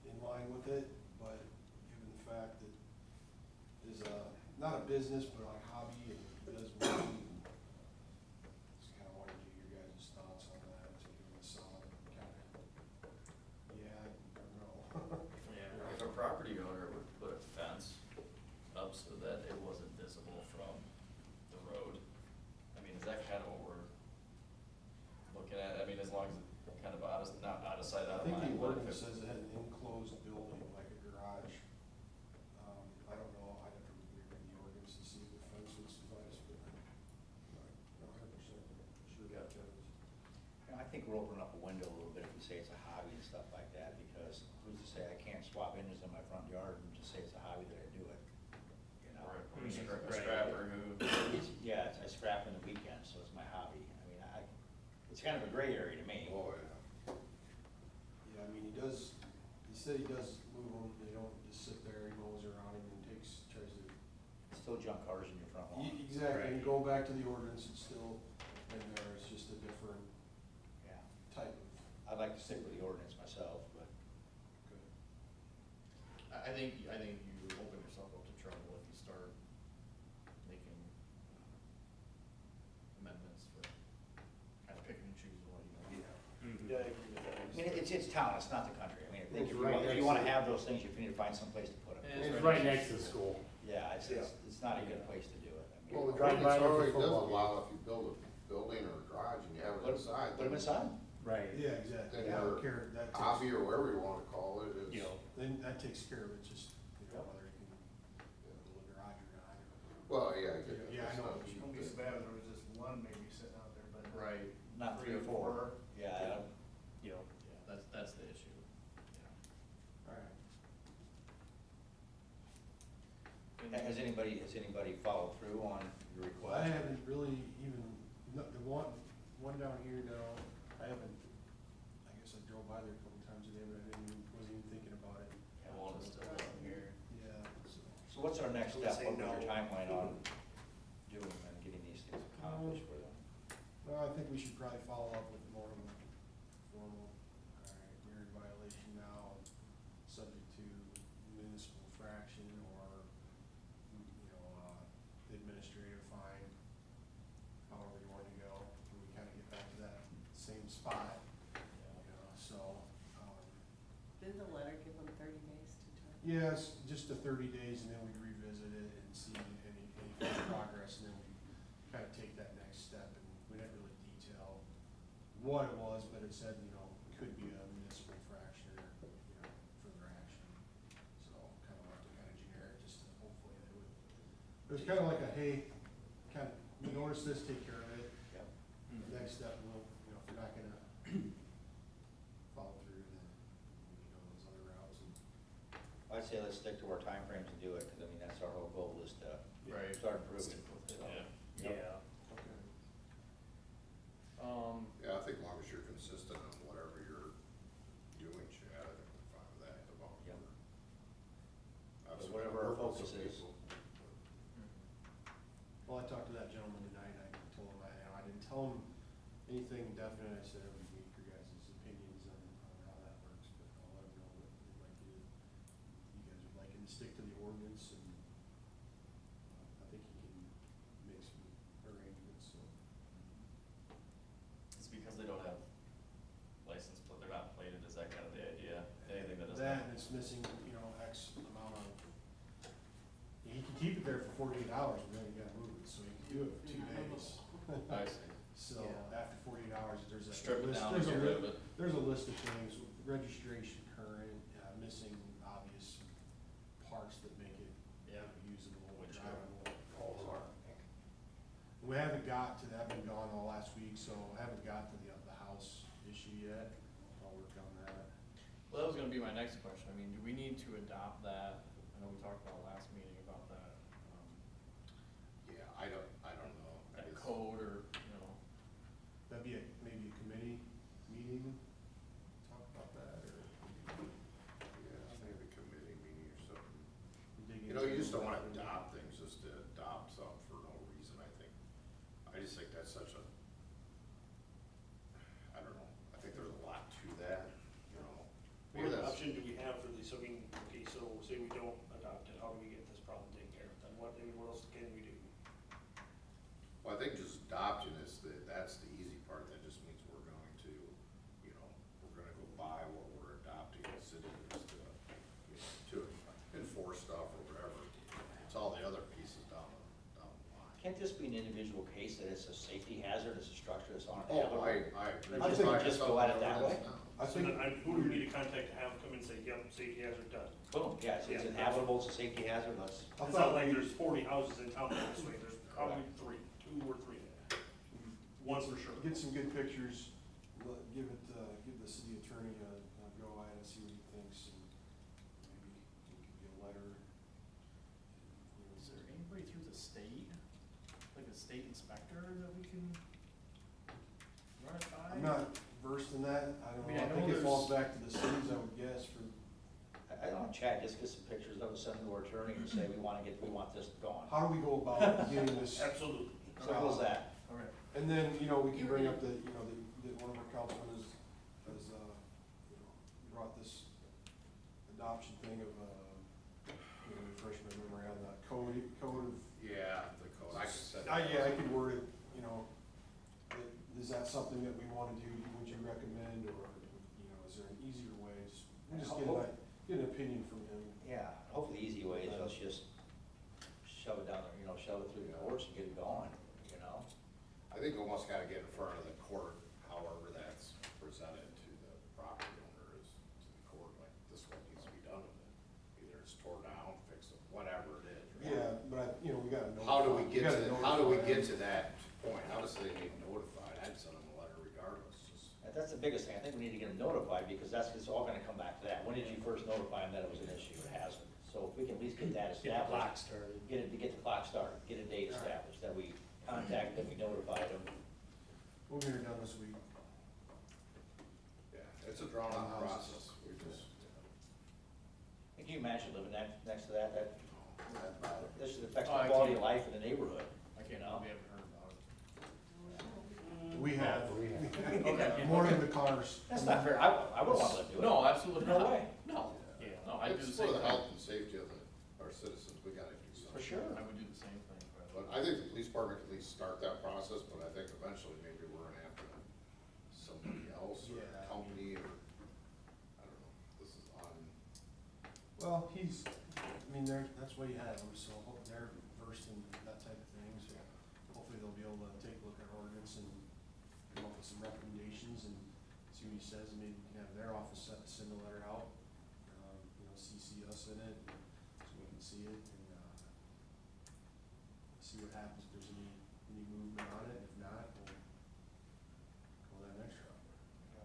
in line with it, but given the fact that is not a business, but like hobby, and he does moving, just kinda wanted to get your guys' thoughts on that, to give him a solid kinda, yeah, I don't know. Yeah. If a property owner would put a fence up so that it wasn't visible from the road, I mean, is that kind of what we're looking at? I mean, as long as it's kind of not out of sight, out of I think mind. the What if ordinance it- says it had an enclosed building, like a garage. I don't know, I'd have to read the ordinance to see if the fence would suffice, but I'm not 100% sure that does. I think we're opening up a window a little bit if we say it's a hobby and stuff like that, because who's to say I can't swap engines in my front yard and just say it's a hobby that I do it, you know? Or a Right. scrapper who, Yeah, I scrap in the weekend, so it's my hobby. I mean, it's kind of a gray area to me. Oh, yeah. Yeah, I mean, he said he does move them, they don't just sit there, he mows around them and tries to. Still junk cars in your front lawn. Exactly, and go back to the ordinance, it's still in there, it's just a different Yeah. type of. I'd like to stick with the ordinance myself, but Good. I think you open yourself up to trouble if you start making amendments for kind of picking and choosing what you want. Mhm. Yeah, I agree with that. I mean, it's town, it's not the country. I mean, I think It's if right you next wanna to- have those things, you need to find some place to put them. And And it's right next to the school. Yeah, it's not a good place to do it. I mean, Well, the Drive by ordinance with the already does football allow if you build a building or a garage and you have it inside. Put them inside. Right. Yeah, exactly, Then I don't your care, that hobby takes, or whatever you wanna call it is. You know, then that takes care of it, just, whether you can build a garage or not. Well, yeah, I get that. Yeah, I That's know. not cheap, Wouldn't be so but- bad if there was just one maybe sitting out there, but. Right, Not 3 or 4. Yeah, you know. yeah, that's the issue, yeah. Alright. Has anybody followed through on your Well, I request? haven't really even, the one down here now, I haven't, I guess I drove by there a couple times today, but wasn't even thinking about it. yeah, one is still down here. Yeah, so. So what's our next I would step? say What was your no. timeline on doing and getting these things accomplished for them? Well, I think we should probably follow up with more of a formal, alright, you're in violation now, subject to municipal fraction or, administrative fine, however you want to go, and we kinda get back to that same spot, so, Didn't the letter give them 30 days to turn? yes, just the 30 days, and then we'd revisit it and see any further progress, and then we kind of take that next step, and we didn't really detail what it was, but it said, could be a municipal fraction or, further action. So kind of left it kind of generic, just to hopefully they would, it was kind of like a, hey, kind of, we noticed this, take care of it. Yep. The next step, we'll, if you're not gonna follow through, then we can go those other routes and. I'd say let's stick to our timeframes and do it, because I mean, that's our whole goal is to Right. start improving. Stick with it, So, yeah. yep. Yeah. Okay. Yeah, I think as long as you're consistent on whatever you're doing, Chad, I think we're fine with that, as long as Yep. we're. But obviously whatever our working with focus some is. people. Well, I talked to that gentleman tonight, I told him, I didn't tell him anything definite, I said I would need your guys' opinions on how that works, but I'll let him know that we'd like you to, you guys would like him to stick to the ordinance, and I think he can make some arrangements, so. It's because they don't have license, but they're not plated, is that kind of the idea? Anything that doesn't. That, and it's missing, X amount of, he can keep it there for 48 hours, and then you gotta move it, so you can do it for 2 days. I see. So, after 48 hours, there's a Strip it list, down, there's a get rid of list, it. there's a list of things, registration current, missing obvious parts that make it Yeah. usable, Windshield. drivable. Oh, got to that, I've been gone all last week, so I haven't got to the house issue yet. I'll work on that. Well, that was gonna be my next question. I mean, do we need to adopt that? I know we talked about last meeting about that, Yeah, I don't know. that code or, you know. That'd be maybe a committee meeting, talk about that, or Yeah, maybe a committee meeting or something. dig You know, you just into don't it. wanna adopt things just to adopt something for no reason, I think. I just think that's such a, I don't know, I think there's a lot to that, you know. What Maybe that's- option do we have for these, I mean, okay, so say we don't adopt it, how do we get this problem taken care of, then what, I mean, what else can we do? Well, I think just adopting is that's the easy part, that just means we're going to, you know, we're gonna go by what we're adopting as citizens to, you know, to enforce stuff or whatever. It's all the other pieces down the line. Can't this be an individual case that it's a safety hazard, it's a structure that's on a Oh, habitable? I agree. I think we just go at it that way. I So think, then who do we need to contact to have come and say, yep, safety hazard done? Boom, yeah, it's Yeah. inhabitable, it's a safety hazard, let's, I It's thought not like we- there's 40 houses in town this way, there's probably two or three. One for sure. get some good pictures, give the city attorney a go at it and see what he thinks, and maybe it could be a letter. Is there anybody through the state, like a state inspector that we can run it by? I'm not versed in that, I don't I mean, know, I I think know it falls there's- back to the cities, I would guess, for, I don't know, Chad, just get some pictures of it, send them to our attorney and say, we want this gone. how do we go about getting this? Absolutely. Simple as that. All right. And then, you know, we can bring up that, you know, that one of our councilmen has, you know, brought this adoption thing of, you know, refresh my memory on the code of. Yeah, the code, I could set. Yeah, I could word it, you know, is that something that we wanna do, would you recommend, or, you know, is there an easier way, just get an opinion from him. Yeah, hopefully the easy way is let's just shove it down there, you know, shove it through the courts and get it going, you know? I think we almost gotta get in front of the court, however that's presented to the property owner is to the court, like, this is what needs to be done with it. Either it's tore down, fixed up, whatever it is. right? Yeah, but you know, we gotta know. How do we get to that point? Obviously, they need notified. I'd send them a letter regardless, just. That's the biggest thing, I think we need to get them notified, because it's all gonna come back to that. When did you first notify them that it was an issue, a hazard? So if we can at least get that Get the clock established, started. get the clock started, get a date established, that we contacted them, we notified them. We'll get it done this week. Yeah, it's a drawn out process. We just, Can you imagine living next to that, this should affect Oh, I the quality can't- of life in the neighborhood, I you can't, know? we haven't heard about it. We have, Okay. more in the cars. That's not fair, I wouldn't want to do it. No, absolutely No not. way. No, Yeah. no, I do the it's same for the thing. health and safety of our citizens. We gotta do something. For sure. I would do the same thing, but. But I think the police department can at least start that process, but I think eventually maybe we're gonna have to, somebody else or Yeah, a company or, I don't know, this is on. Well, I mean, that's why you have them, so they're versed in that type of thing, so hopefully they'll be able to take a look at our ordinance and come up with some recommendations and see what he says, and maybe we can have their office send a letter out, you know, CC us in it, so we can see it, and, see what happens, if there's any movement on it, if not, we'll go that next route. So.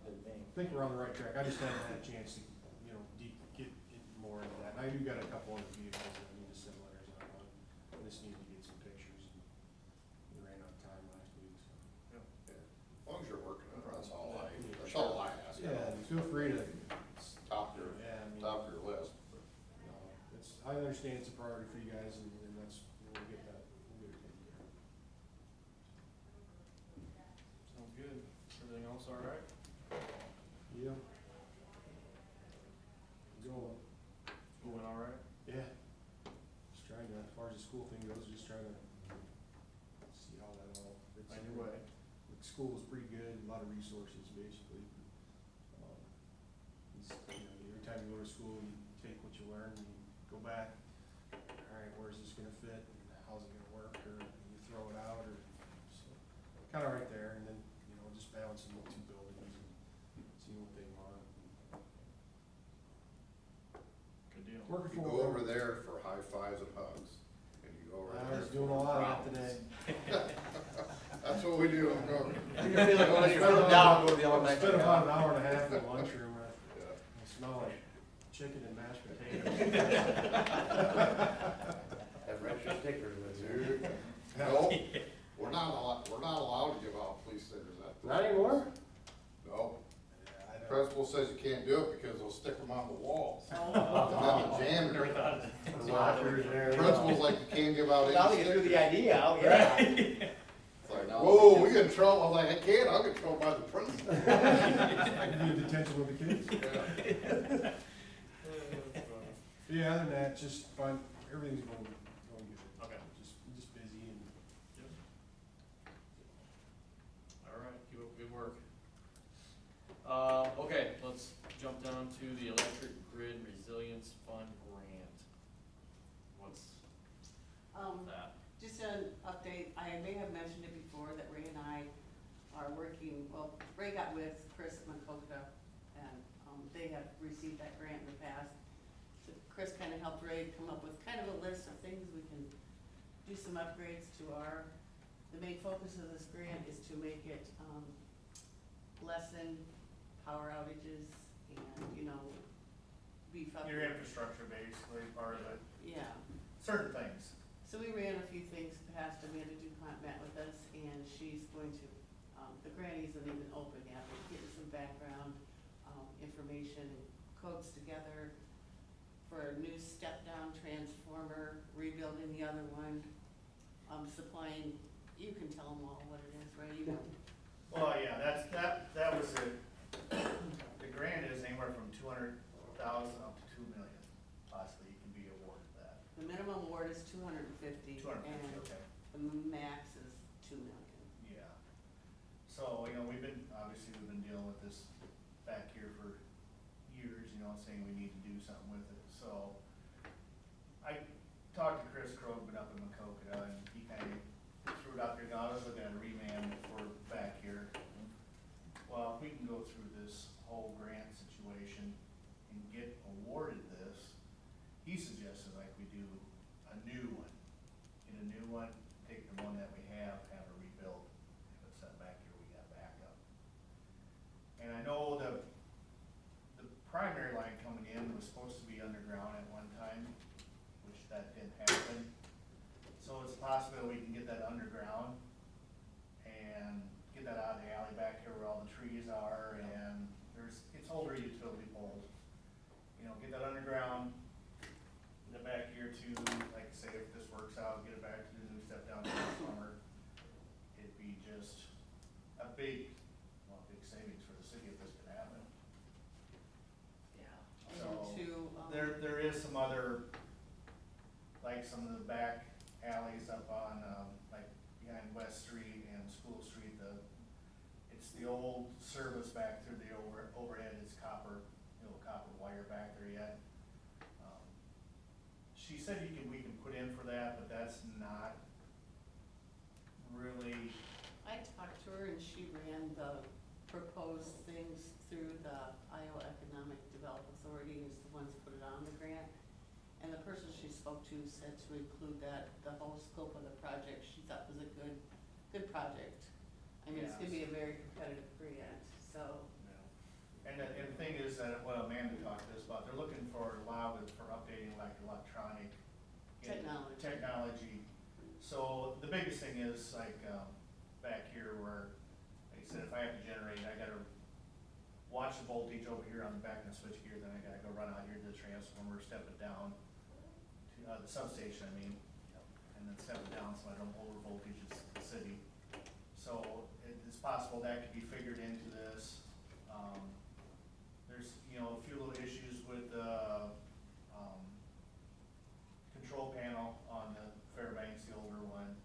Good thing. I think we're on the right track, I just haven't had a chance to, you know, get more into that, and I do got a couple other vehicles that I need to send letters out on. I just need to get some pictures, and we ran out of time last week, so. Yeah. As long as you're working on it, that's all I ask. Yeah, feel free to, It's top of your, yeah, I mean, top of your list. no, I understand it's a priority for you guys, and that's, we'll get it taken care of. Sounds good. Everything else all right? Yeah. Going. School went all right? Yeah, just trying to, as far as the school thing goes, just trying to see how that all fits On in. your way. The school was pretty good, a lot of resources, basically. You know, every time you go to school, you take what you learn, and you go back, all right, where's this gonna fit, and how's it gonna work, or you throw it out, or, so, kinda right there, and then, you know, just balancing the two buildings and seeing what they want. Good deal. Working You for go over there for high fives and hugs, and you go right I there. was doing a lot of that today. That's what we do in Norman. You can feel it when you put them down, go to the I elementary. spent about an hour and a half in the lunchroom. Yeah. I smell like chicken and mashed potatoes. Have extra stickers with you. Dude, no, we're not allowed to give out police stickers. Not anymore? No, Yeah, I know. principal says you can't do it because they'll stick them on the walls. Oh. And then the Never janitor, thought of that. The lockers there. principal's like, you can't give out Now any that you threw the stickers. idea out, yeah. It's like, whoa, we get in trouble. I was like, I can't, I'll get in trouble by the principal. I can be in detention with the kids. Yeah. Yeah, other than that, just fine, everything's going good. Okay. Just busy and. All right, keep up good work. Okay, let's jump down to the Electric Grid Resilience Fund grant. What's that? Just an update, I may have mentioned it before, that Ray and I are working, well, Ray got with Chris at Macokota, and, they have received that grant in the past. So Chris kinda helped Ray come up with kind of a list of things we can do some upgrades to the main focus of this grant is to make it, lessen power outages and, beef up. Your infrastructure basically, part of it, Yeah. certain things. So we ran a few things past Amanda DuPont met with us, and she's going to, the grant isn't even open yet, but getting some background, information, codes together for a new step-down transformer, rebuilding the other one, supplying, you can tell them all what it is, right? You know. Well, yeah, that was it. The grant is anywhere from 200,000 up to 2 million, possibly you can be awarded that. The minimum award is 250, 250, and okay. the max is 2 million. Yeah. So, we've been dealing with this back here for years, saying we need to do something with it. So, I talked to Chris Krogman up in Macokota, and he kinda threw it out there, I was looking at a remand for back here. Well, if we can go through this whole grant situation and get awarded this, he suggested like we do a new one. Get a new one, take the one that we have a rebuild. If it's set back here, we got backup. And I know the primary line coming in was supposed to be underground at one time, which that didn't happen. So it's possible we can get that underground and get that out of the alley back here where all the trees are, and it's older utility poles. Get that underground, get it back here to, like I say, if this works out, get it back to the new step down transformer. It'd be just a big savings for the city if this could happen. Yeah. So, And to, there is some other, like some of the back alleys up on, like behind West Street and School Street, it's the old service back through the overhead, it's copper, copper wire back there yet. She said we can put in for that, but that's not really. I talked to her and she ran the proposed things through the Iowa Economic Development Authority, who's the ones who put it on the grant. And the person she spoke to said to include that, the whole scope of the project, she thought was a good project. I mean, it's gonna be a very competitive grant, so. And the thing is that what Amanda talked to us about, they're looking for updating like electronic technology. So the biggest thing is like, back here where, like I said, if I have to generate, I gotta watch the voltage over here on the back of the switchgear, then I gotta go run out here to the transformer, step it down to, the substation, and then step it down so I don't over voltage the city. So it's possible that could be figured into this. There's, a few little issues with the, control panel on the Fairbanks, the older one.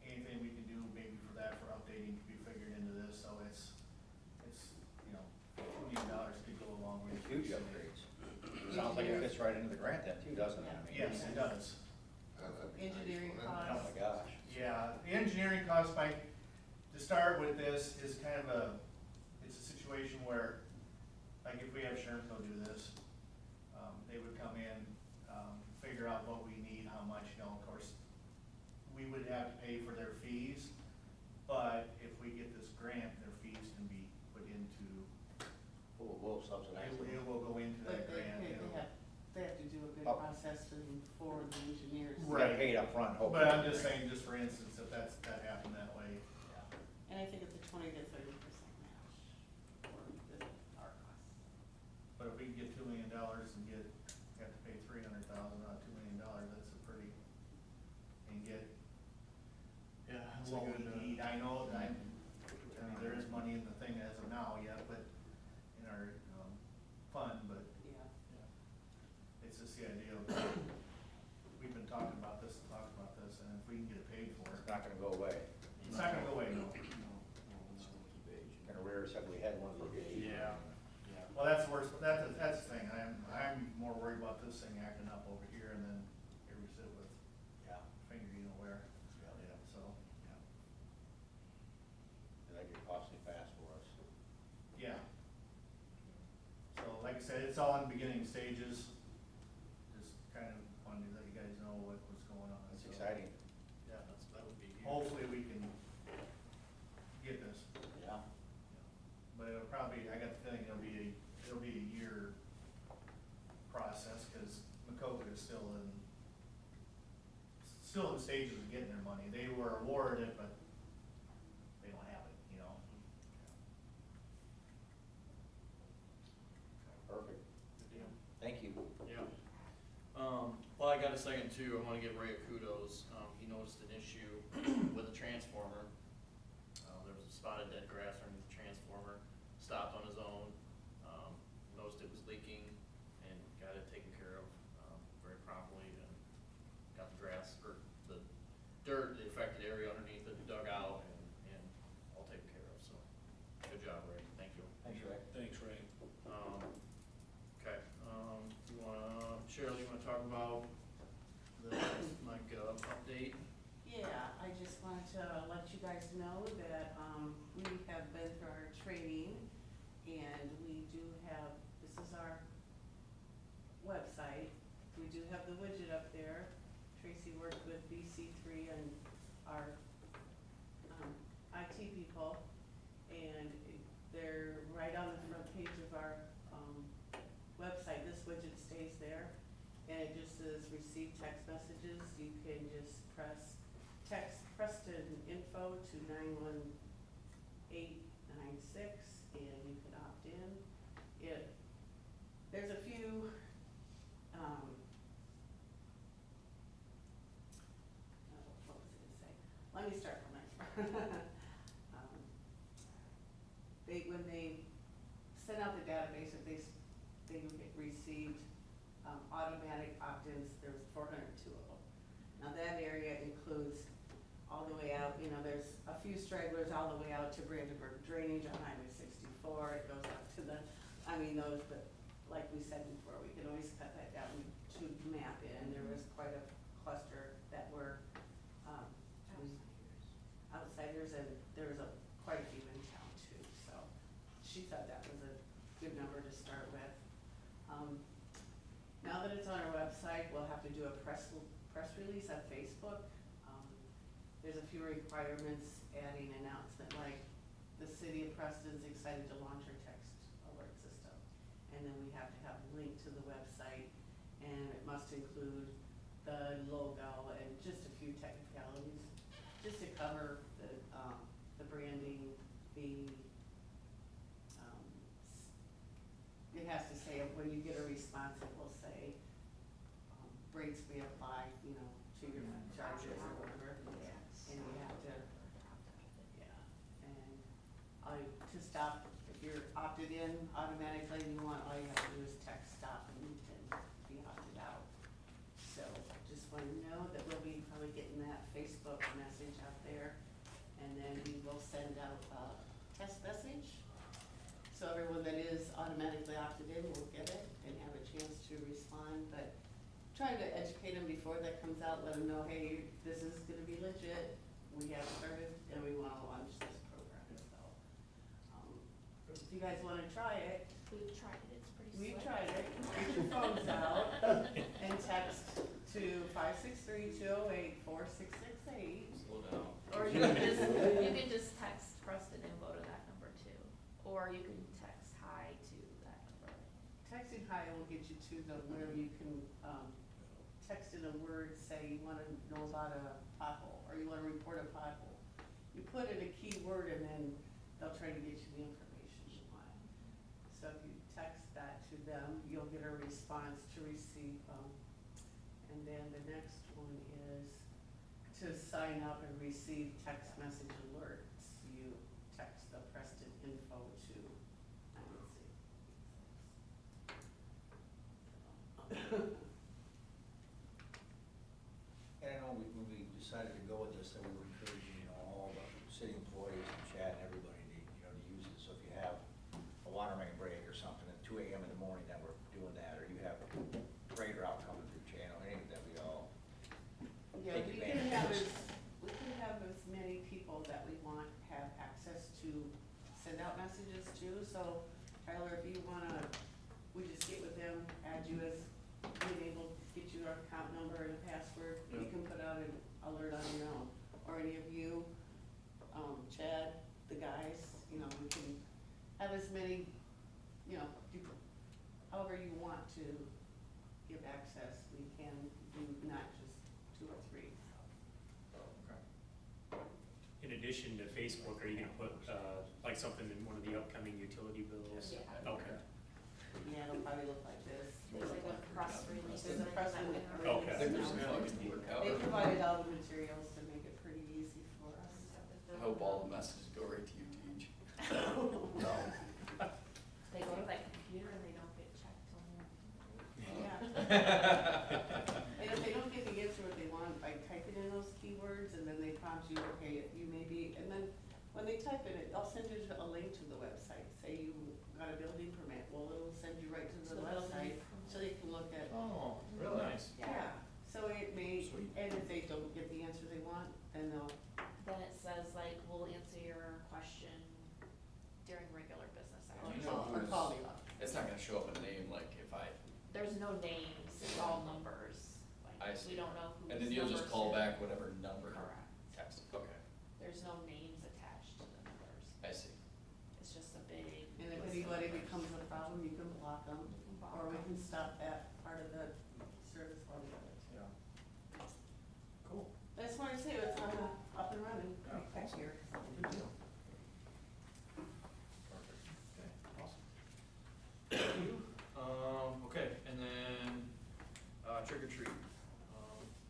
Anything we can do maybe for that, for updating, could be figured into this, so it's, $2 million could go a long way. Huge upgrades. Sounds like it fits right into the grant then too, doesn't it? Yes, it does. Engineering Oh costs. my gosh. Yeah, the engineering cost, to start with this, is kind of it's a situation where, like if we have Shermco do this, they would come in, figure out what we need, how much, you know, of course, we would have to pay for their fees, but if we get this grant, their fees can be put into, We'll subsidize it it. will go into that But they, grant, you know. they have to do a bid Oh. process for the engineers. We got paid up front. hopefully. But I'm just saying, just for instance, if that happened that way, And I think it's a 20 to 30% match for our costs. but if we can get $2 million and have to pay $300,000 out of $2 million, that's a pretty, and get Yeah, what we need. I know that, I mean, there is money in the thing as of now yet, but in our, fund, but Yeah. it's just the idea of, we've been talking about this, and if we can get it paid for, It's not gonna go away. it's not gonna go away, no. Gonna rear us ugly head one of these days. Yeah. Well, that's the worst, that's the thing, I'm more worried about this thing acting up over here, and then here we sit with Yeah. finger, you know where, Yeah. so, And that get costly fast for us. yeah. So, like I said, it's all in beginning stages, just kind of wanted to let you guys know what was going on. That's so, exciting. Yeah, That would be huge. hopefully we can get this. Yeah. But it'll probably, I got the feeling it'll be a year process, cause Macoka is still in the stages of getting their money. They were awarded it, but they don't have it, you know? Perfect. Good deal. Thank you. Yeah. Well, I got a second too. I wanna give Ray a kudos. He noticed an issue with a transformer. There was a spotted dead grass underneath the transformer, stopped on his own, noticed it was leaking and got it taken care of, very promptly and got the grass, or the dirt, the affected area underneath it dug out and all taken care of, so good job, Ray. Thank you. Thanks, Ray. Thanks, Ray. Okay, you wanna, Cheryl, you wanna talk about the MyGov update? Yeah, I just wanted to let you guys know that, we have been through our training, and we do have, this is our website. We do have the widget up there. Tracy worked with BC3 and our, IT people, and they're right on the front page of our, website. This widget stays there, and it just says receive text messages. You can just text Preston info to 91896, and you can opt in. There's a few, what was I gonna say? Let me start from there. When they sent out the database, if they received, automatic opt-ins, there was 402 of them. Now that area includes all the way out, you know, there's a few stragglers all the way out to Brandenburg Drainage on Highway 64. It goes up to those, but like we said before, we can always cut that down to map in. There was quite a cluster that were, outsiders, and there was quite a few in town too, so she thought that was a good number to start with. Now that it's on our website, we'll have to do a press release on Facebook. There's a few requirements, adding announcement like the city of Preston's excited to launch our text alert system. And then we have to have a link to the website, and it must include the logo and just a few technicalities, just to cover the branding, it has to say, when you get a response, it will say, rates may apply, you know, to your charges or whatever. And you have to, and to stop, if you're opted in automatically, all you have to do is text stop and you can be opted out. So just want to know that we'll be probably getting that Facebook message out there, and then we will send out a test message. So everyone that is automatically opted in will get it and have a chance to respond, but trying to educate them before that comes out, let them know, hey, this is gonna be legit, we have started, and we wanna launch this program, so. If you guys wanna try it, We've tried it, it's pretty slick. we've tried it, get your phones out and text you can just text Preston info to that number too, or you can text hi to that number. Texting hi will get you to the, where you can, text in a word, say you wanna know about a pothole, or you wanna report a pothole. You put in a key word and then they'll try to get you the information you want. So if you text that to them, you'll get a response to receive, and then the next one is to sign up and receive text message alerts. You text the Preston info to, let's see. And I know when we decided to go with this, that we were encouraging, all the city employees and Chad and everybody to, to use it. So if you have a water main break or something at 2 AM in the morning, that we're doing that, or you have a freight route coming through channel, any of that, we all Yeah, take we advantage can of have this. we can have as many people that we want have access to send out messages to. So Tyler, if you wanna, we just get with them, add you as being able to get you our account number and a password, you can put out an alert on your own. Or any of you, Chad, the guys, we can have as many, however you want to give access, we can do not just 2 or 3. In addition to Facebook, are you gonna put, like something in one of the upcoming utility bills? Yeah. Okay. Yeah, it'll probably look like this. There's like a press release. There's a press release. Okay. I think there's some fucking work out. They provided all the materials to make it pretty easy for us. I hope all the messages go right to you, Teach. No. They go to that computer and they don't get checked till morning. Yeah. And if they don't get the answer what they want by typing in those keywords, and then they prompt you, okay, you may be, and then when they type in it, they'll send you a link to the website. Say you got a building permit, well, it'll send you right to the website, so they can look at. Oh, real nice. Yeah, so it may, Sweet. and if they don't get the answer they want, then they'll, Then it says like, we'll answer your question during regular business Do you hours. know or who's- call you up. It's not gonna show up a name, like if I, There's no names, it's all numbers. I Like, see. we don't know who's and then you'll just call numbers. back whatever number. Correct. Text, okay, There's no names attached to the numbers. I see. It's just a big. And if list of anybody numbers. becomes a problem, you can block them, You can block or we them. can stop that part of the service altogether. Yeah. Cool. I just wanted to say it's on the, up and running, Yeah, back here. Good deal. Perfect. Okay, awesome. Thank you. Okay, and then, trick or treat.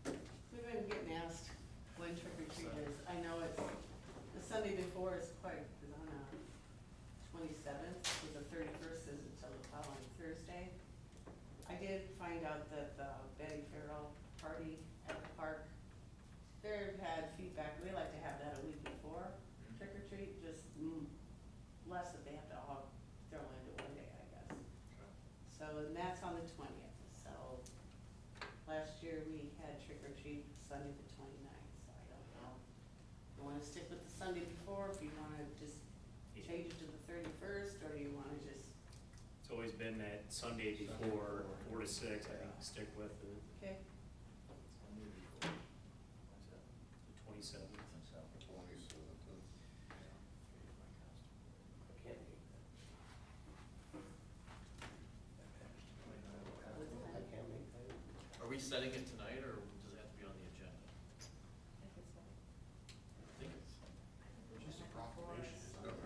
We've been getting asked when trick or treat is. I know it's, the Sunday before is is on 27th, so the 31st is until the following Thursday. I did find out that the Betty Farrell party at the park, they've had feedback, they like to have that a week before trick or treat, just less that they have to all throw into one day, I guess. So, and that's on the 20th, so last year we had trick or treat Sunday the 29th, so I don't know. You wanna stick with the Sunday before, if you wanna just change it to the 31st, or do you wanna just, It's always been that Sunday before, 4 to 6, I think, stick with it, okay? the 27th. 27th. Are we setting it tonight, or does it have to be on the agenda? If it's like, I think it's. Just a proclamation.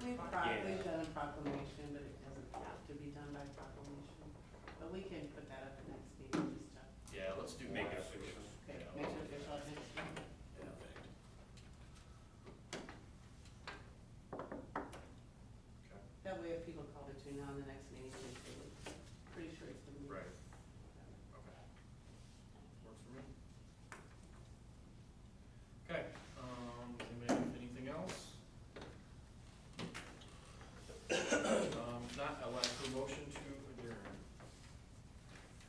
we've Yeah. done a proclamation, but it doesn't have to be done by proclamation. But we can put that up the next meeting, just to, Yeah, let's do Make more. it official. okay, Yeah. make it official at next meeting. Yeah. Okay. That way if people call between now and the next meeting, they say, pretty sure it's gonna be. Right. Okay. Works for me. Okay, anybody have anything else? If not, I'll ask for a motion to adjourn.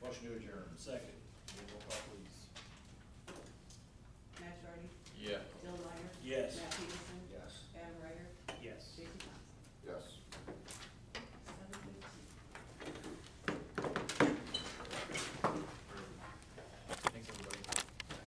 Motion to adjourn. Second.